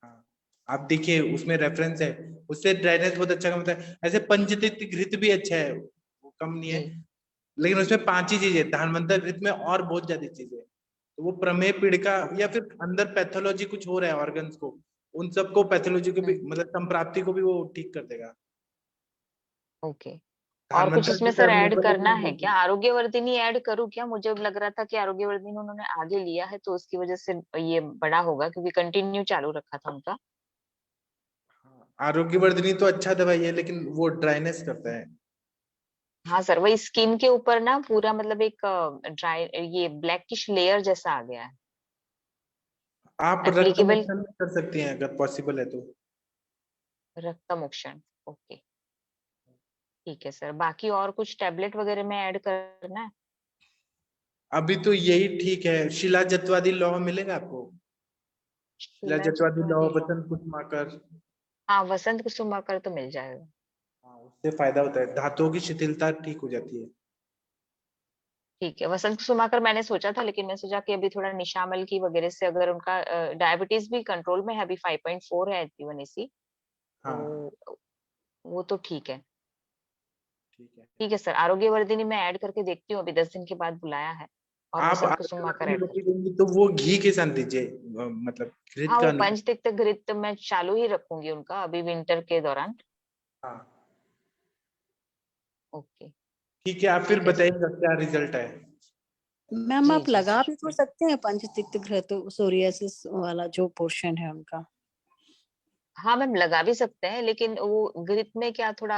हाँ, आप देखिए उसमें रेफरेंस है, उससे ड्राइनेस बहुत अच्छा कम होता है। ऐसे पंचतिक्त घृत भी अच्छा है, वो कम नहीं है, लेकिन उसमें 5 ही चीजें, धानवंतर घृत में और बहुत ज्यादा चीजें। तो वो प्रमेह पीड़िका या फिर अंदर पैथोलॉजी कुछ हो रहा है ऑर्गन्स को, उन सबको पैथोलॉजी को भी मतलब संप्राप्ति को भी वो ठीक कर देगा। ओके। और कुछ इसमें सर ऐड करना है क्या? आरोग्यवर्धिनी ऐड करूँ क्या? मुझे लग रहा था कि आरोग्यवर्धिनी उन्होंने आगे लिया है तो उसकी वजह से ये बड़ा होगा, क्योंकि कंटिन्यू चालू रखा था उनका। आरोग्यवर्धिनी तो अच्छा दवाई है, लेकिन वो ड्राइनेस करता है। हाँ सर, वही स्किन के ऊपर ना पूरा मतलब एक ड्राई ये ब्लैकिश लेयर जैसा आ गया है। आप रक्त एप्लीकेबल मोक्षण कर सकती हैं अगर पॉसिबल है तो। रक्त मोक्षण, ओके ठीक है सर। बाकी और कुछ टैबलेट वगैरह में ऐड करना है? अभी तो यही ठीक है। शिला जतवादी लौह मिलेगा आपको? शिला जतवादी लौह, वसंत कुसुमाकर। हाँ वसंत कुसुमाकर तो मिल जाएगा। हाँ, उससे फायदा होता है, धातुओं की शिथिलता ठीक हो जाती है। ठीक है, वसंत कुसुमाकर मैंने सोचा था, लेकिन मैं सोचा कि अभी थोड़ा निशामल की वगैरह से अगर उनका डायबिटीज भी कंट्रोल में है, अभी 5.4 है HbA1c, हाँ तो वो तो ठीक है। ठीक है। ठीक है सर, आरोग्यवर्धिनी मैं ऐड करके देखती हूँ, अभी 10 दिन के बाद बुलाया है। और आप वसंत कुसुमाकर ऐड रोटी देंगी तो वो घी के साथ दीजिए, मतलब घृत हाँ का वो नहीं। पंचतिक्त घृत मैं चालू ही रखूंगी उनका अभी विंटर के दौरान। हाँ ओके ठीक है, आप फिर बताइएगा क्या रिजल्ट है। मैम आप लगा भी तो सकते हैं पंचतिक्त घृत सोरियासिस वाला जो पोर्शन है उनका। हाँ मैम लगा भी सकते हैं, लेकिन वो घृत में क्या थोड़ा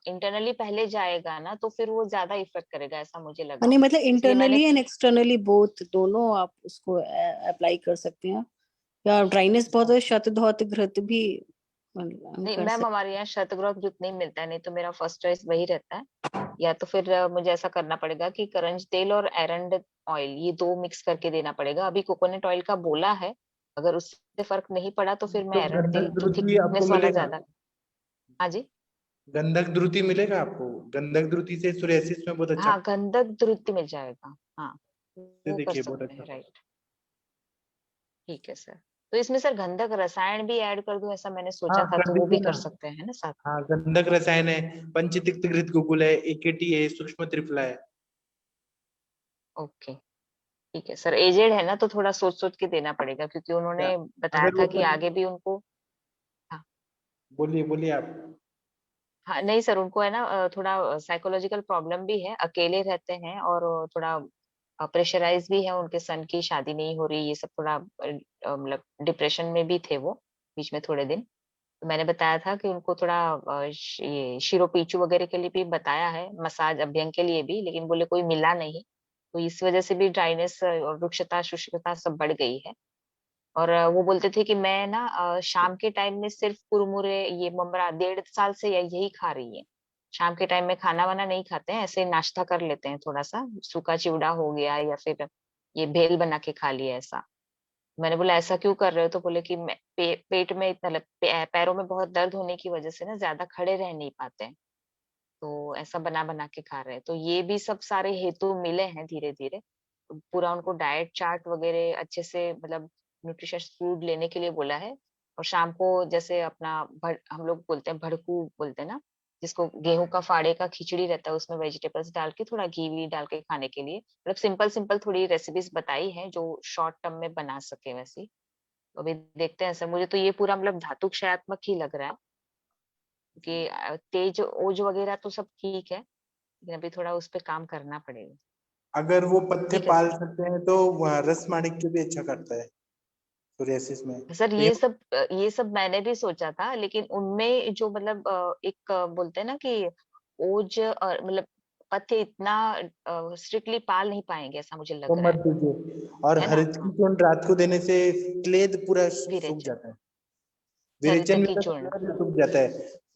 इंटरनली पहले जाएगा ना, तो फिर वो ज्यादा इफेक्ट करेगा, ऐसा मुझे लगा। नहीं मतलब इसलिए मैंने इंटरनली एंड एक्सटर्नली बोथ दोनों आप उसको अप्लाई कर सकते हैं, या ड्राइनेस बहुत है शतधौत घृत भी हम नहीं कर मैम, सकते। हमारे यहाँ शतग्रह घृत नहीं मिलता है, नहीं तो मेरा फर्स्ट चॉइस वही रहता है। या तो फिर मुझे ऐसा करना पड़ेगा कि करंज तेल और एरंड ऑयल ये 2 मिक्स करके देना पड़ेगा। अभी कोकोनट ऑयल का बोला है, अगर उससे फर्क नहीं पड़ा तो फिर मैं तो एरंड तेल गंधक तो द्रुति आपको थिकनेस वाला मिलेगा? ज्यादा। हाँ जी, गंधक द्रुति मिलेगा आपको? गंधक द्रुति से सोरियासिस में बहुत अच्छा। हाँ गंधक द्रुति मिल जाएगा, हाँ वो कर देखिए बहुत सकते अच्छा। हैं, राइट। ठीक है सर, तो इसमें सर गंधक रसायन भी ऐड कर दूं, ऐसा मैंने सोचा हाँ था, कर तो वो भी दीजिए कर ना। सकते हैं ना साथ। हाँ गंधक रसायन है, पंचतिक्त घृत गुगुल है, AKT है, सूक्ष्म त्रिफला है। ओके ठीक है सर। एजेड है ना, तो थोड़ा सोच सोच के देना पड़ेगा, क्योंकि उन्होंने बताया अगर था वो कि आगे भी उनको। हाँ बोलिए बोलिए आप। हाँ नहीं सर, उनको है ना थोड़ा साइकोलॉजिकल प्रॉब्लम भी है, अकेले रहते हैं और थोड़ा प्रेशराइज भी है, उनके सन की शादी नहीं हो रही, ये सब थोड़ा मतलब डिप्रेशन में भी थे वो बीच में थोड़े दिन। तो मैंने बताया था कि उनको थोड़ा ये शिरोपीचू वगैरह के लिए भी बताया है, मसाज अभ्यंग के लिए भी, लेकिन बोले कोई मिला नहीं, तो इस वजह से भी ड्राइनेस और रुक्षता शुष्कता सब बढ़ गई है। और वो बोलते थे कि मैं ना शाम के टाइम में सिर्फ कुरमुरे ये ममरा 1.5 साल से यही खा रही है। शाम के टाइम में खाना वाना नहीं खाते हैं, ऐसे नाश्ता कर लेते हैं, थोड़ा सा सूखा चिवड़ा हो गया या फिर ये भेल बना के खा लिया ऐसा। मैंने बोला ऐसा क्यों कर रहे हो, तो बोले कि मैं पेट में इतना पैरों में बहुत दर्द होने की वजह से ना ज्यादा खड़े रह नहीं पाते हैं, तो ऐसा बना बना के खा रहे हैं। तो ये भी सब सारे हेतु मिले हैं धीरे धीरे। पूरा उनको डाइट चार्ट वगैरह अच्छे से मतलब न्यूट्रिशियस फूड लेने के लिए बोला है। और शाम को जैसे अपना हम लोग बोलते हैं भड़कू बोलते हैं ना, जिसको गेहूं का फाड़े का खिचड़ी रहता है, उसमें वेजिटेबल्स डाल के थोड़ा घी वी डाल के खाने के लिए, मतलब सिंपल सिंपल थोड़ी रेसिपीज बताई है जो शॉर्ट टर्म में बना सके वैसी। तो अभी देखते हैं सर, मुझे तो ये पूरा मतलब धातु क्षयात्मक ही लग रहा है, क्योंकि तेज ओज वगैरह तो सब ठीक है, लेकिन अभी थोड़ा उस पर काम करना पड़ेगा। अगर वो पत्ते ठीक है पाल सर। सकते हैं तो रस माणिक्य भी अच्छा करता है सोरियासिस में। सर ये सब मैंने भी सोचा था, लेकिन उनमें जो मतलब एक बोलते हैं ना कि ओज और मतलब पत्ते इतना स्ट्रिक्टली पाल नहीं पाएंगे, ऐसा मुझे तो लग रहा मत है। दीजिए। और है ना? हरित की हाँ चूर्ण रात को देने से क्लेद पूरा सूख विरेचन, जाता है। विरेचन हरितकी चूर्ण। सूख जाता है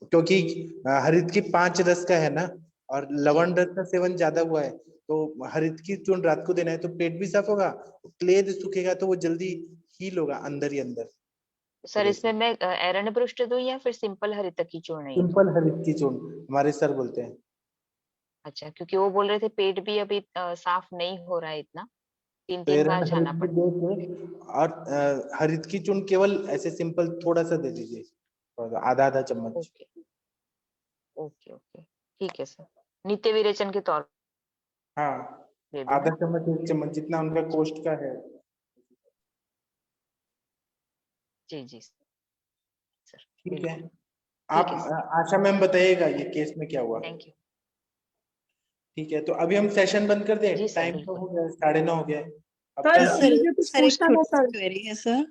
क्योंकि हरित की 5 रस का है ना, और लवण रस का सेवन ज्यादा हुआ है, तो हरित की चूर्ण रात को देना है तो पेट भी साफ होगा, क्लेद सूखेगा तो वो जल्दी हील होगा अंदर ही अंदर। सर इसमें मैं एरण्य पृष्ठ दूं या फिर सिंपल हरितकी चूर्ण ही दूं? सिंपल हरित की चूर्ण हमारे सर बोलते हैं। अच्छा, क्योंकि वो बोल रहे थे पेट भी अभी साफ नहीं हो रहा है इतना, 3-3 तो बार जाना हरित की पड़ता है। दे के और हरित की चूर्ण केवल ऐसे सिंपल थोड़ा सा दे दीजिए, आधा आधा चम्मच। ओके ओके ओके, ठीक है सर। नित्य विरेचन के तौर हाँ, दे दूं आधा ना? चम्मच 1 चम्मच जितना उनका कोष्ठ का है। जी जी सर, ठीक है, बिल्कुल। आप ठीक है सर, आशा मैम बताइएगा ये केस में क्या हुआ। Thank you. ठीक है, तो अभी हम सेशन बंद कर दें, जी सर, टाइम तो बिल्कुल। हो गया 9:30 हो गया है। अब सर कल मुझे कुछ सर एक पूछना था छोटी सी सर। क्वेरी है सर।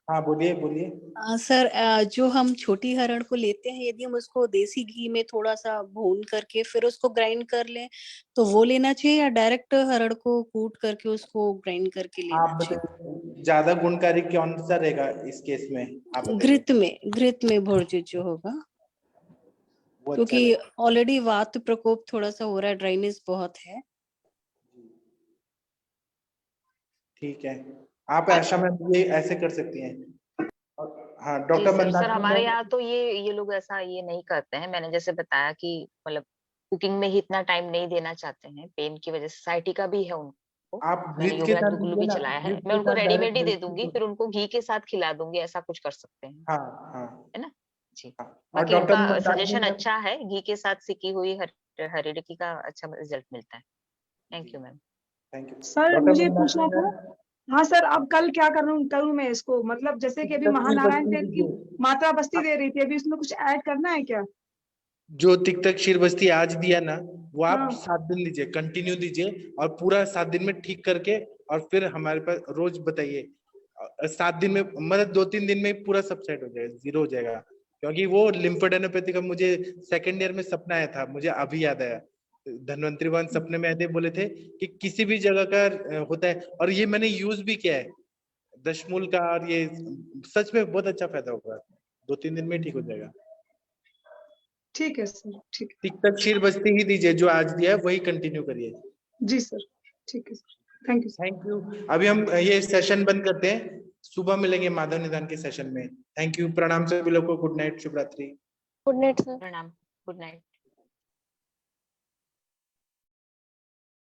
हाँ बोलिए बोलिए। सर जो हम छोटी हरड़ को लेते हैं, यदि हम उसको देसी घी में थोड़ा सा भून करके फिर उसको ग्राइंड कर लें तो वो लेना चाहिए, या डायरेक्ट हरड़ को कूट करके उसको ग्राइंड करके आप लेना चाहिए? बताइए ज्यादा गुणकारी कौन सा रहेगा इस केस में, आप बताइए। घृत में भोज्य जो होगा, वो अच्छा क्योंकि रहेगा। ऑलरेडी वात प्रकोप थोड़ा सा हो रहा है, ड्राइनेस बहुत है। ठीक है, आप आशा मैम ये ऐसे कर सकती हैं। हाँ जी डॉक्टर सर, मंदाकिनी हमारे मैम। यहाँ तो ये लोग ऐसा ये नहीं करते हैं। मैंने जैसे बताया कि मतलब कुकिंग में ही इतना टाइम नहीं देना चाहते हैं, पेन की वजह से। सोसाइटी का भी है उनको। आप मैंने घृत के योगराज साथ गुगलू दीजिए भी ना, चलाया है, घृत मैं के उनको साथ रेडीमेड ही दे डायरेक्ट। दूंगी, फिर उनको घी के साथ खिला दूंगी, ऐसा कुछ कर सकते हैं, हाँ हाँ है ना? जी, हाँ। और बाकी डॉक्टर उनका मंदाकिनी सजेशन मैम। अच्छा है, घी के साथ सिकी हुई हरितकी का अच्छा रिजल्ट मिलता है। Thank you ma'am. Thank you sir doctor मुझे मंदाकिनी पूछना था। मैम। हाँ सर, अब कल क्या करूँ मैं इसको, मतलब जैसे कि अभी तिक्तक महानारायण बस्ती तेल की दीजिए। मात्रा बस्ती दे रही थी, अभी उसमें कुछ ऐड करना है क्या? जो तिक्तक क्षीर बस्ती आज दिया ना, वो आप हाँ 7 दिन लीजिए, कंटिन्यू दीजिए, और पूरा 7 दिन में ठीक करके और फिर हमारे पास रोज बताइए। 7 दिन में मतलब 2-3 दिन में पूरा सबसाइड हो जाएगा, जीरो हो जाएगा। क्योंकि वो लिम्फोडेनोपैथी का मुझे सेकंड ईयर में सपना आया था, मुझे अभी याद आया। धन्वंतरी भगवान सपने में आए थे, बोले थे कि किसी भी जगह का होता है, और ये मैंने यूज भी किया है दशमूल का, और ये सच में बहुत अच्छा फायदा होगा, 2-3 दिन में ठीक हो जाएगा। ठीक है सर, ठीक है। तिक्तक क्षीर बस्ती ही दीजिए, जो आज दिया है वही कंटिन्यू करिए। जी सर, ठीक है sir, thank you. Thank you. अभी हम ये सेशन बंद करते हैं, सुबह मिलेंगे माधव निदान के सेशन में। थैंक यू, प्रणाम सभी लोगों को, गुड नाइट, शुभ रात्रि। Good night sir. प्रणाम, गुड नाइट।